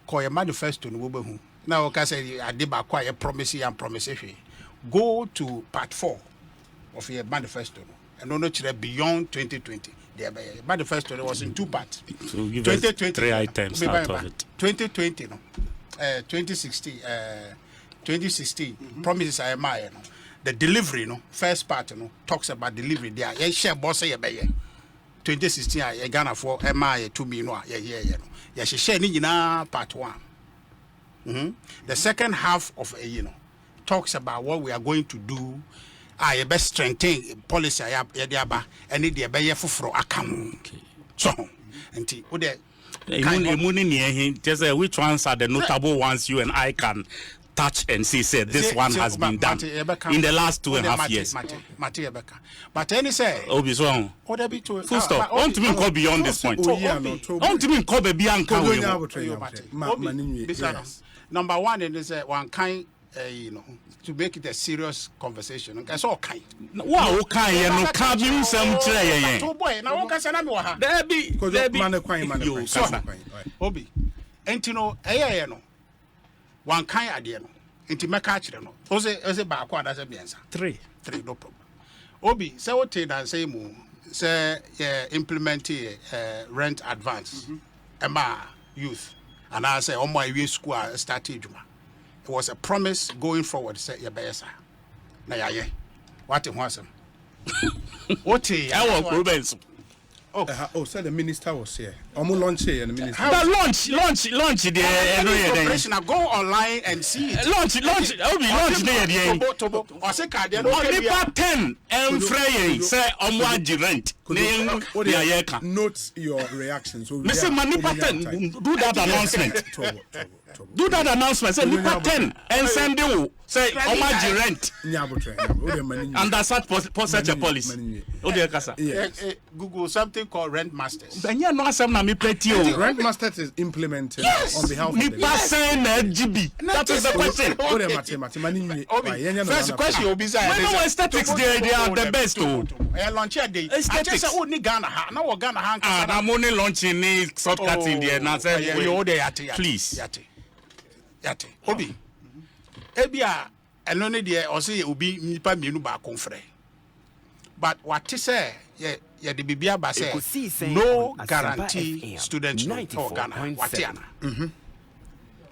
Call your manifesto no. Now can say I did acquire promise and promise. Go to part 4 of your manifesto and not beyond 2020. The manifesto was in 2 parts. So give 2020 us 3 items out of it. 2020 2016 2016 promises I am the delivery first part talks about delivery there share boss 2016 I Ghana for MI 2 million share ni part 1. The second half of talks about what we are going to do. I best strengthen policy and need the bayer for account. So, and just which ones are the notable ones you and I can touch and see said this one has been done in the last 2.5 years. But any say Obi so full stop. Want to go beyond this point. Want to go beyond number 1 is one kind to make it a serious conversation. That's all kind. Wow, okay, no cabin some tray. Boy, now one can say there be Obi. Entino, no. One kind idea no. Inti catch no. Ose ba kwa da se biensa. 3 no problem. Obi, say what and say mo say implement rent advance. Ema youth. And I say omo awie school started juma. It was a promise going forward. Say ya besa. Na ya ye. What in wasem? What I want Rubens. So the minister was here. Almost launch here and the minister. Launch there. Go online and see it. Launch. I'll be launch there. Or say Nipa 10 and Frey say omwaji rent. Note your reaction. So Mr. Manipa 10 do that announcement. Do that announcement. Say Nipa 10 and send you say omwaji rent. And that's such a policy. Google something called rent masters. Rent masters is implemented on behalf of the GB. That is the question. First question will be aesthetics they are the best. Launch a day. Aesthetics. I'm only launching shortcuts in there. Now say please. Yate. Obi. Ebia enone de o say obi nipa mienu ba konfre. But what to say the bibia ba say no guarantee students or Ghana watiana.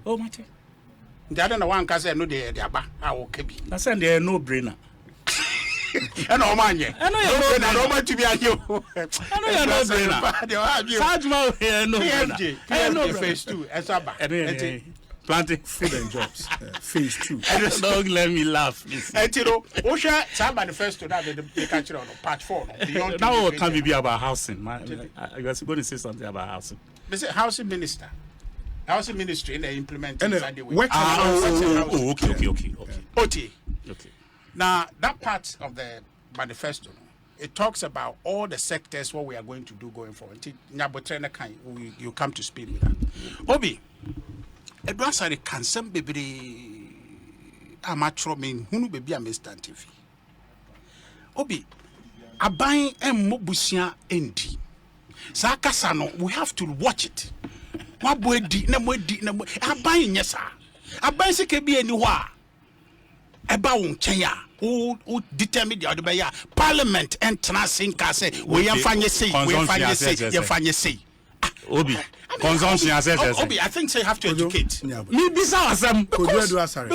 Oh mate. The other one can say no de aba awo kebi. Na say there no brainer. And no man ye. I know you no man to be a you. I know you no brainer. Sajma here no brainer. No phase 2 esaba. Planting food and jobs. Phase 2. Don't let me laugh. And you know, Osha, some manifesto that they catch on part 4. Now it can be about housing. I was going to say something about housing. They say housing minister. Housing ministry and they implement it. Okay. Now, that part of the manifesto, it talks about all the sectors, what we are going to do going forward. You come to speed with that. Obi, Edwasari can some baby amateur mean who baby a Mr. TV. Obi, a buying and mobusia endi. Sakasano, we have to watch it. What boy di na a buying yes, sir. A bicycle can be anywhere. About Kenya, who determine the other by Parliament and Transinka say, we are fine, say, Obi, consumption Obi, I think they have to educate. Me bizarre some consumption.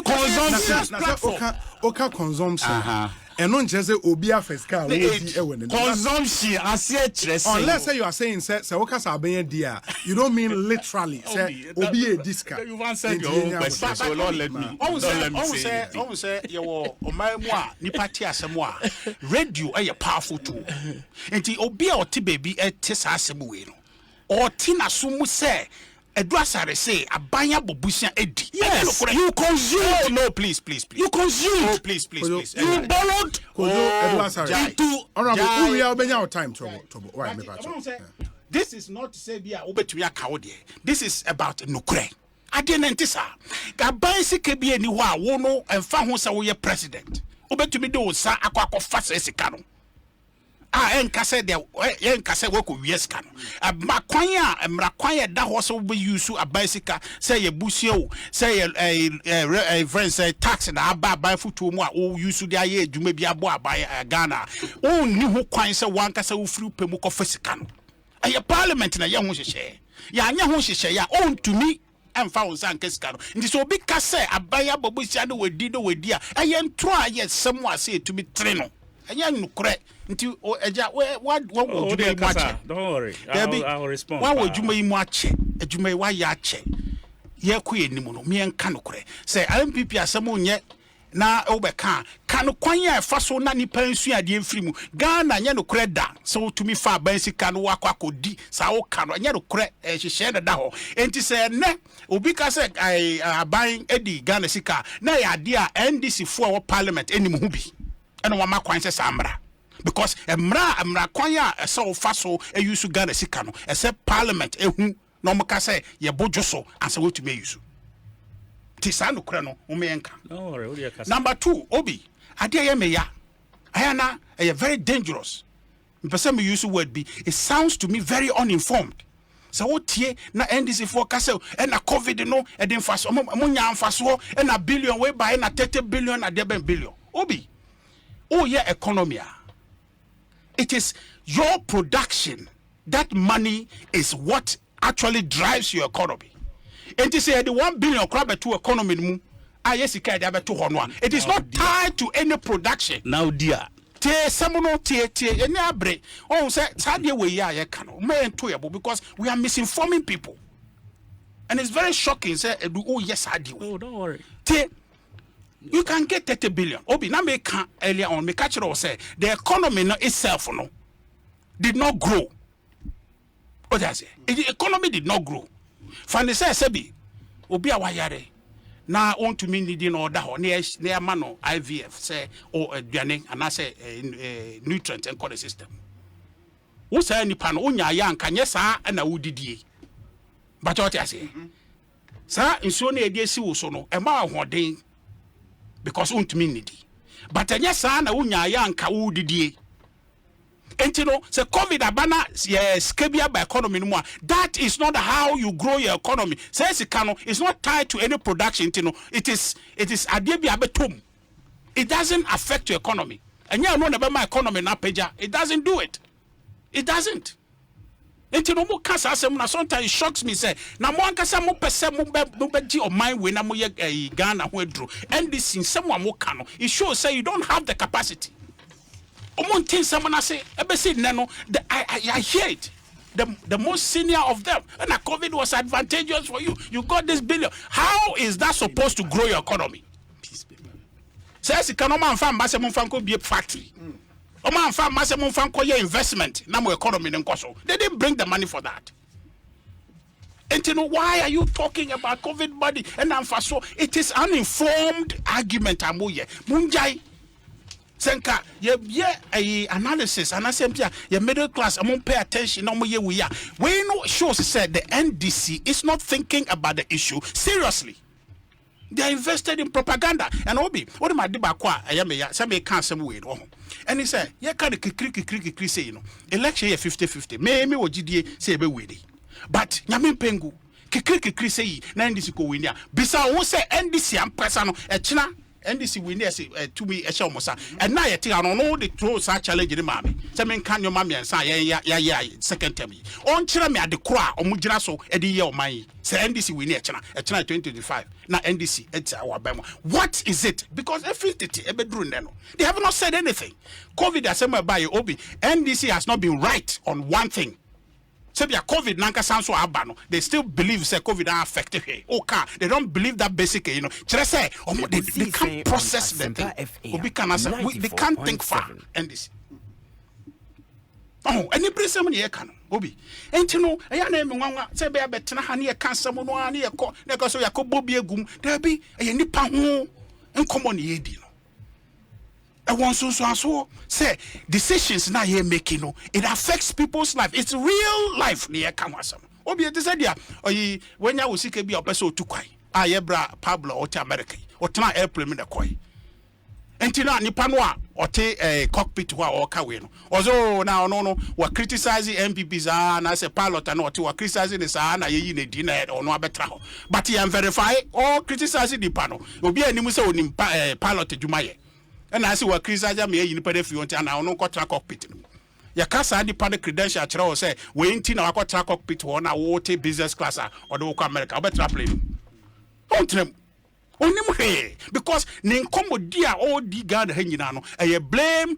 And non just obi afeska consumption as unless you are saying say wokas aben dia you don't mean literally say obi a disca you want say your own question so Lord let me say you oman mu a nipa ti asem a radio e powerful tool enti obi a oti baby e te sa asem we no or ti na so mu say Edwasare say abanya bobusia edi. Yes, you consumed. No, please. You consumed. Oh, please. You borrowed. Into honorable, we are being time to why me this is not to say bia obetumi akawo de. This is about nukre. Ade na ntisa. Gaban sika bia ni ho a wo no emfa ho se wo ye president. Obetumi de wo sa akwa fa sika no. Enka say de enka say wo ko wies ka no. Makwan a emrakwan da ho so be use aban sika say ye busie o say ye friends say tax na aba futu mu a o use de aye adwuma bi abo aban Ghana. O ni ho kwan say wanka say wo firi pemu ko fa sika no. Aye parliament na ye ho hyehyɛ. Ya anya ho hyehyɛ ya o ntumi emfa wo san kesika no. Nti so obi ka say aban abobusia no wadi a aye ntro aye sem a say etumi tre no. Anya nukure nti eja what would you don't worry, I'll respond. What would you make mu ache adwuma wa ya ache ye ko enimu no me enka nukure say MPP asem onye na obeka ka no kwan ya fa so na nipa nsu ade mfiri mu Ghana nya nukure da so tumi fa ban sika no wakwa kodi sa wo ka no nya nukure hyehyɛ da ho enti say ne obi ka say aban edi Ghana sika na ya ade a NDC fo a wo parliament enimu hu bi eno wa makwan say samra because emra kwan ya so fa so use Ghana sika no ese parliament ehu no mo ka say ye bojo so ansa we to me use ti sa no kra no o me enka. Don't worry, what you kasa. Number 2 obi ade ye me ya ayana very dangerous person me use word be it sounds to me very uninformed. So what tie na NDC for kasa and na COVID no e dey mfaso mo nya mfaso e na billion we buy na 30 billion na 10 billion obi oh yeah economy. It is your production. That money is what actually drives your economy. And to say the 1 billion crab to economy mu ayesika dey to hono. It is not tied to any production. Now dear. Te samuno te any abre. Oh say sadie we ya ye ka no. Me ento because we are misinforming people. And it's very shocking say oh yes sadie. Oh don't worry. You can get 30 billion. Obi na make earlier on me catch it say the economy no itself no did not grow. What I say? The economy did not grow. Fani say sebi obi awayare na on to me needing order ho na ma no IVF say o aduane and say nutrient and the system. Wo say nipa no onya ya anka nye saa na wudidie. But what I say? Sa nso na edi esi wo so no e ma ahoden because untumi nidi but anya saa na unya ya anka wudidie enti no se COVID abana skebia by economy no that is not how you grow your economy says it it's not tied to any production enti no it is ade bia betom it doesn't affect your economy anya no na be my economy na peja it doesn't do it enti no mo kasa asem na sometimes it shocks me say na mo ankasa mo pese mo be gi o mind we na mo ye Ghana ho aduro and this in someone mo ka no it shows say you don't have the capacity omo ntin sem na say ebe say no I hear it the most senior of them and COVID was advantageous for you got this billion. How is that supposed to grow your economy? Says economy and farm masse mo fanko be factory Oman farm massive fanko investment na mo economy nkoso. They didn't bring the money for that. And you know why are you talking about COVID money and so it is uninformed argument amoye munjai senka ye analysis and assembly your middle class among pay attention no ye we know shows said the NDC is not thinking about the issue seriously. They are invested in propaganda. And Obi, what am I do back? I am a some can't some way. And he said, yeah, can the say, election 50-50. Me or GDA say be ready. But Yamin Pengu, kikri say, NDC go win ya. Bisa who say NDC and personal a China. NDC win there say to me a show mosa. And now I think I don't know the true such challenge in mommy. Some can your mommy and say, yeah, second term. On China me at the croix or Mujina so a year of my say NDC win here China 2025. Now NDC it's our Bama. What is it? Because they have not said anything. COVID assembled by Obi. NDC has not been right on one thing. So COVID nanka sounds so abano. They still believe say COVID are affected here. Okay, they don't believe that basically, say they can't process the thing. Obi can answer. They can't think far. NDC. Oh, any person ye can obi. Ain't you know, I name one say be betena hani a cancer no ani a co so ya bobi egum there be a nipa ho and common ye di no. I want so say decisions na ye making no it affects people's life. It's real life near Kamasam. Obi it said ya oyi when ya usike bi opeso to kwai. Ayebra Pablo or America or tana airplane in the koi. Entina nipa no a ote cockpit wa o ka we no ozo na no we criticizing MPPs na say pilot na ote we criticizing this na ye na di na ono abetra ho but you verify all criticizing nipa no obi anim say onim pilot adwuma ye na say we criticizing me ye nipa de fi on na ono ko cockpit no ya kasa nipa de credential kire o say we enti na wakotra cockpit ho na wo te business class or do ko America obetra plane on only because Ninkomodia all the God hanging a blame.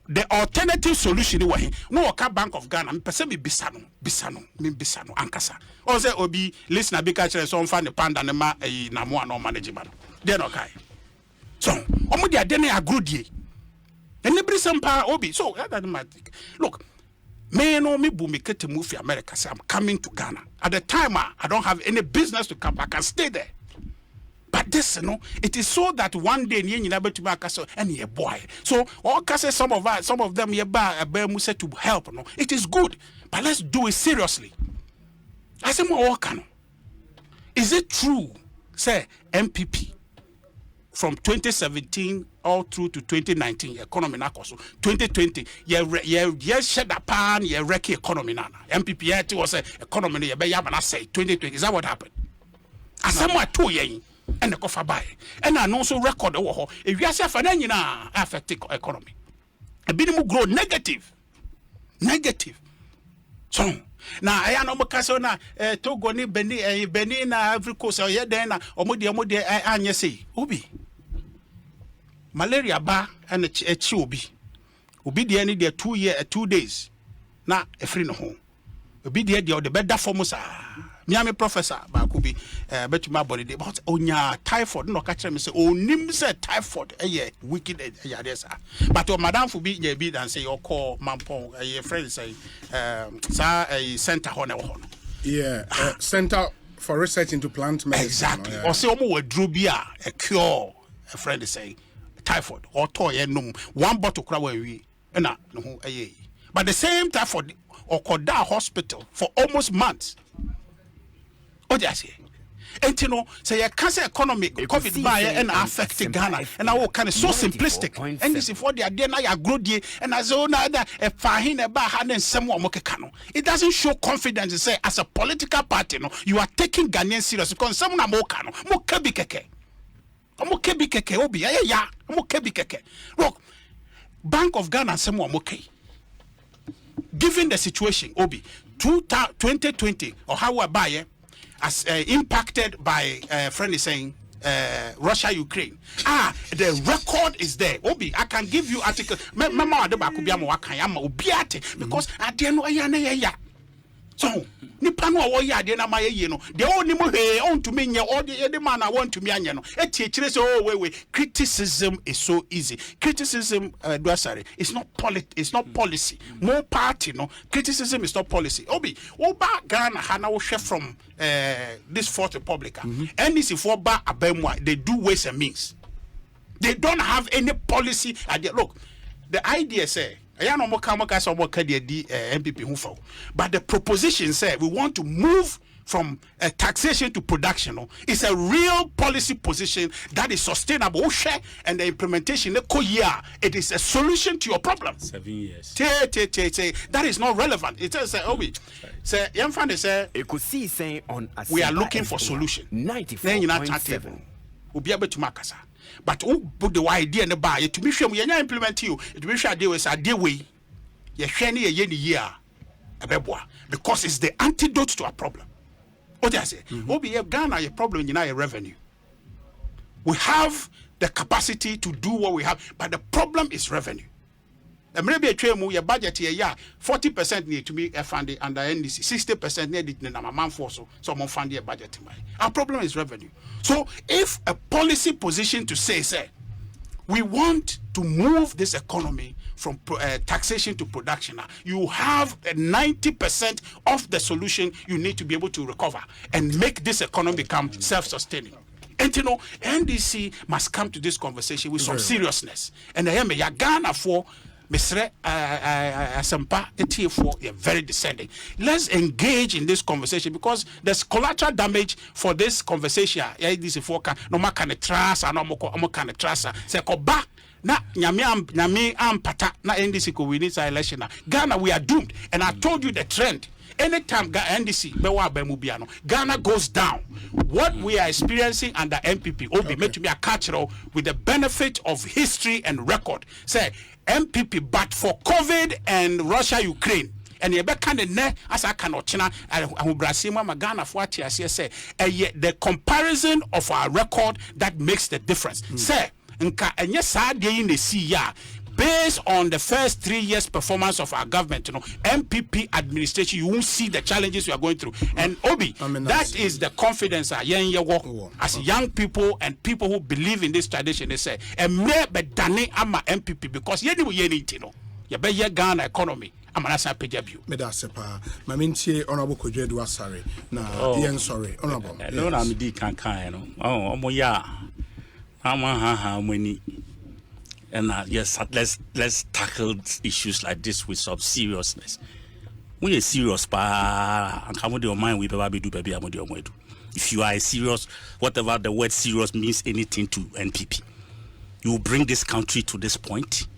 The alternative solution way no ka Bank of Ghana person be bisano ankasa. Or say obi listener be catch some fan the panda na ma na mo no management. They no kai. So omo dia dey na agree. And every some pa obi so that matter. Look, me no me boom me get to move to America say I'm coming to Ghana. At the time I don't have any business to come. I can stay there. But this, it is so that one day you never to make us any boy. So all cases, some of them say to help. No, it is good, but let's do it seriously. I say more can. Is it true? Say MPP from 2017 all through to 2019 economy na koso 2020 ye shed upon ye wreck economy na MPP was economy ye be yaba say 2020 is that what happened? Asemwa to ye and the coffee buy. And I also record if you are saying affect economy. A bit grow negative. So now I am no casona Togo ni Benin every coast or yet then omodi anya say Obi malaria ba and a chiobi. Obi the any there 2 days. Na a free no home. Obi the better formusa. Miami professor ba could be betuma body day but onya typhoid no catch me say onim say typhoid wicked yes but madam fu be be than say your call mampon friend say center hono Center for Research into Plant Medicine exactly or say omo wadru bia a cure a friend say typhoid or toy num one bottle kra we na no but the same typhoid or Koda hospital for almost months. Oh, yes. And you know, say a cancer economic COVID by and affected Ghana, and I will kind of so simplistic. And this is for the idea I grow and as all that a fine about hand someone mokekano. It doesn't show confidence to say as a political party, no, you are taking Ghanaian serious because someone mokano, mokebi keke, obi, yeah, mokebi keke. Look, Bank of Ghana, someone moke. Given the situation, obi, 2020 or how I buy as impacted by friend is saying Russia Ukraine. The record is there. Obi, I can give you article. Mama de bakubia mo wakanya obiate because at the end ya. So nipa no wo ya de na maye ye no. The only mo he on to me all the man I want to me anya no. Etiechire say oh wait. Criticism is so easy. Criticism it's not policy. More party no. Criticism is not policy. Obi, oba Ghana hana wo hwe from this Fourth Republic. NDC for ba abemwa they do ways and means. They don't have any policy idea. Look, the idea say MPP but the proposition said we want to move from taxation to production. It's a real policy position that is sustainable and the implementation it is a solution to your problem. 7 years. That is not relevant. It says Ekosiisen on we are looking for solution. 94.7. But who put the idea in the bar to be sure we are implement you to be sure there is a day way year because it's the antidote to a problem. What I say, Ghana a problem in our revenue. We have the capacity to do what we have, but the problem is revenue. Maybe a train your budget here, 40% need to be funded under NDC, 60% need in a man for so someone fund your budget. Our problem is revenue. So if a policy position to say we want to move this economy from taxation to production, you have 90% of the solution you need to be able to recover and make this economy become self-sustaining. And you know, NDC must come to this conversation with some seriousness. And I am a Ghana for Mr. Asempa ETF, they're very descending. Let's engage in this conversation because there's collateral damage for this conversation. Yeah, this is for no more can trust and no more can trust. Say koba na nyame ampata na NDC ko win this election. Ghana, we are doomed. And I told you the trend. Anytime NDC Ghana goes down, what we are experiencing under MPP OB made to be a cultural with the benefit of history and record. Say MPP, but for COVID and Russia, Ukraine. And you kind of as I cannot China and Brazil, Ghana for what say the comparison of our record that makes the difference. Say, and yes, I in the sea. Based on the first 3 years performance of our government, you know, MPP administration, you won't see the challenges we are going through. And Obi, that is the confidence as young people and people who believe in this tradition. They say, and maybe Dane ama MPP because you know, you be Ghana economy. I'm an asa pejabu. Medasepa, Maminti honorable Kojedu Asare. Na yen sorry, honorable. No, I'm di kankan no. Oh, omoya. How many? And yes, let's tackle issues like this with some seriousness. We are serious, and come with your mind. We probably do, baby. If you are serious, whatever the word serious means, anything to NPP, you bring this country to this point.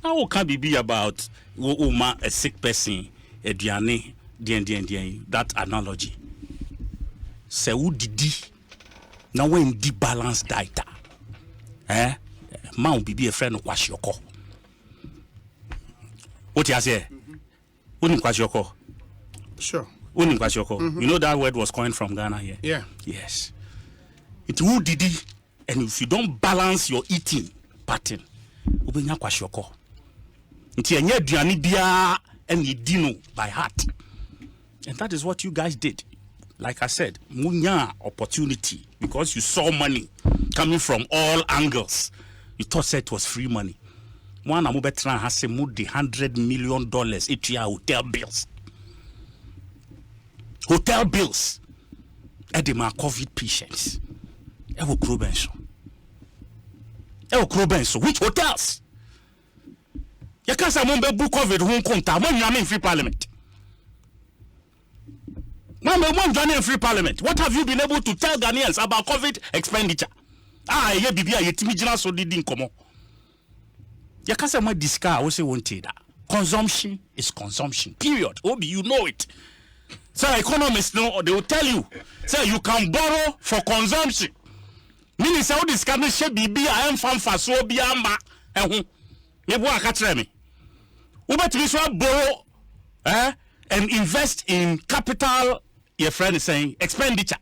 Now, what can be about a sick person, a diane, that analogy. Say who did now when the balance data, eh? Man be a friend of Kwashioko. What you say? Unim Kwashioko. Sure. Unim Kwashioko. You know that word was coined from Ghana here? Yeah. Yes. It's who did it, and if you don't balance your eating pattern, Ubinya Kwashioko. It's a nye diani bia and you dino by heart. And that is what you guys did. Like I said, munya opportunity because you saw money coming from all angles. You thought it was free money. One Amubetran has to move the $100 million each year hotel bills. Hotel bills. Edema COVID patients. Ewo Krobenso. Which hotels? You can't say Mumbe book COVID who conta. When you are in free parliament. When free parliament. What have you been able to tell Ghanaians about COVID expenditure? Yeah, Bibia, Yetimijina so didn't come on. You can't say my discar, I say won't that. Consumption is consumption. Period. Obi, you know it. So economists know, they will tell you. Say you can borrow for consumption. Meaning say this can she Bibia, I am fan for so be amba. Maybe I catch me. Uber to borrow and invest in capital, your friend is saying expenditure.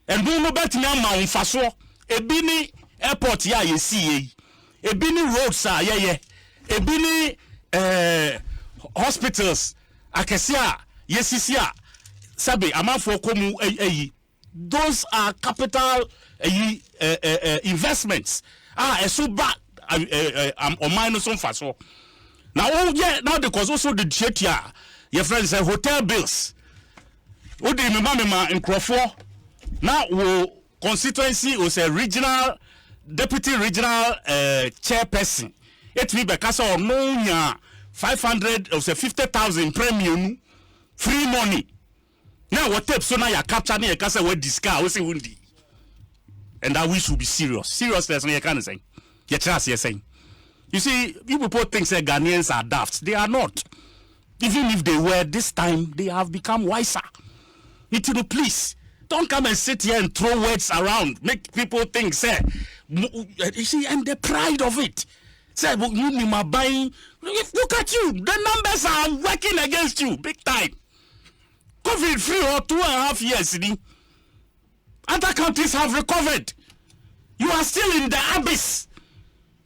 And we know better now faso. Ebini airport ya ye see ebini roads ye ebini hospitals akesia yesisia sabe amafo komu those are capital investments esuba on minus on faso now now because also the chetia your friends say hotel bills odi me mama in Crawford now wo constituency was a regional deputy regional chairperson. It will be because of no 500 or 50,000 premium free money. Now what type so now you capture me a casa with this car was wundi. And that we should be serious. Seriousness you can't say. You trust you're saying. You see, people think that Ghanaians are daft. They are not. Even if they were this time, they have become wiser. Need to please. Don't come and sit here and throw words around. Make people think, say, you see, and the pride of it. Say, you are buying. Look at you. The numbers are working against you big time. COVID free or 2.5 years. Other countries have recovered. You are still in the abyss.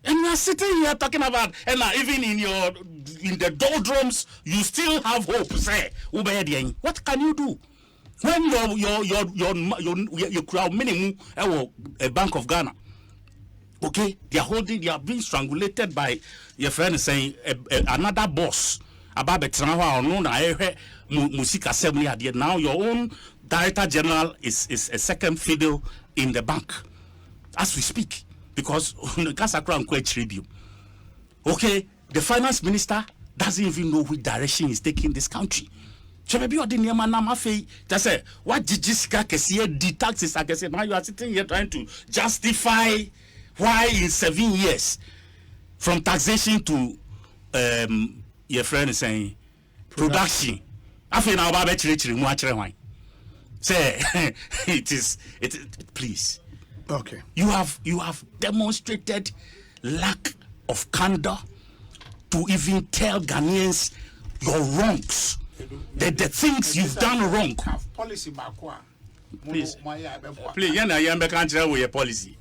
And you are sitting here talking about, and even in the doldrums, you still have hope. Say, what can you do? When your crowd minimum a Bank of Ghana, Okay, they are being strangulated by your friend saying another boss. About Betrana or no, Musika Assembly at now your own Director General is a second fiddle in the bank as we speak because Kasakra and Tribune. Okay, the finance minister doesn't even know which direction he's taking this country. So maybe you didn't just say what did Jessica the taxes? I can say now you are sitting here trying to justify why in 7 years from taxation to your friend is saying production. I feel now about say please. Okay. You have demonstrated lack of candor to even tell Ghanaians your wrongs. The things you've done wrong. Policy Please, you can't tell with your policy.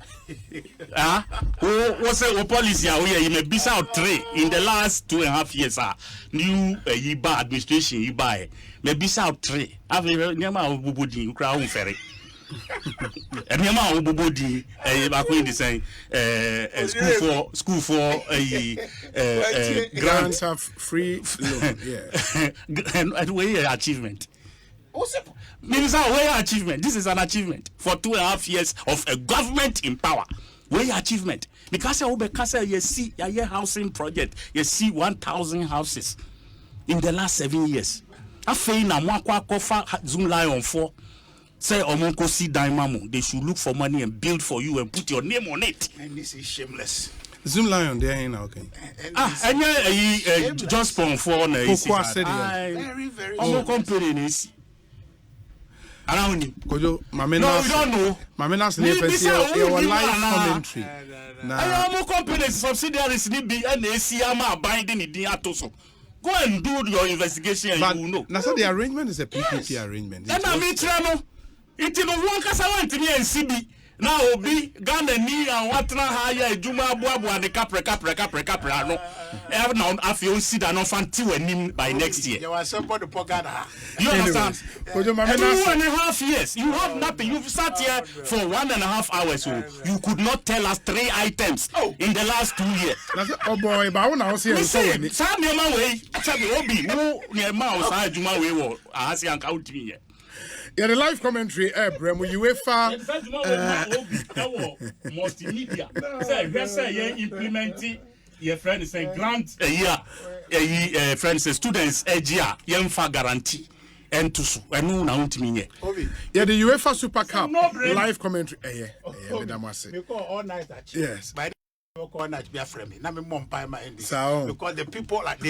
What's a policy? You may be out three in the last 2.5 years. New Yiba administration, Yiba may be out three. I've never Bubudi, Crown Ferry. And Yama Bubudi, back when they say school for grants have free loan. Yeah. And way achievement. Means our way achievement. This is an achievement for 2.5 years of a government in power. Way achievement. Because you see a housing project, you see 1,000 houses in the last 7 years. I feel na mwakwa kofa Zoom Lion 4. Say Omonko see Daimamo. They should look for money and build for you and put your name on it. And this is shameless. Zoom Lion, they ain't okay. And just from 4 very, very. I'm company. Around Kojo, no, we don't know. Mamenas your live commentary. I am company subsidiaries need be NACMA binding in the Atoso. Go and do your investigation and But you will know. Now, so the arrangement is a PPP arrangement. And I mean, Trano, it is one Casawan to me and CB. Now, be Ghana ni and Watna higher Juma Buabu and the Capra. No, now I feel see that no fan two by next year. You are somebody Pogada. You understand? 2.5 years. You have nothing. You've sat here for 1.5 hours. So you could not tell us 3 items in the last 2 years. Oh boy, but I want to see you. Sam Yama way, Chabi Obi, who near Mouse, I do my way, I ask you count me. Yeah, the live commentary, Brem, UEFA. Multimedia. Say, implementing your friend is a grant a year. Friends, students a year, young for guarantee. And to no now to me. Yeah, the UEFA Super Cup live commentary. All night. Yes. By the all night be a friend. Now me mom pay my ending. So because the people like they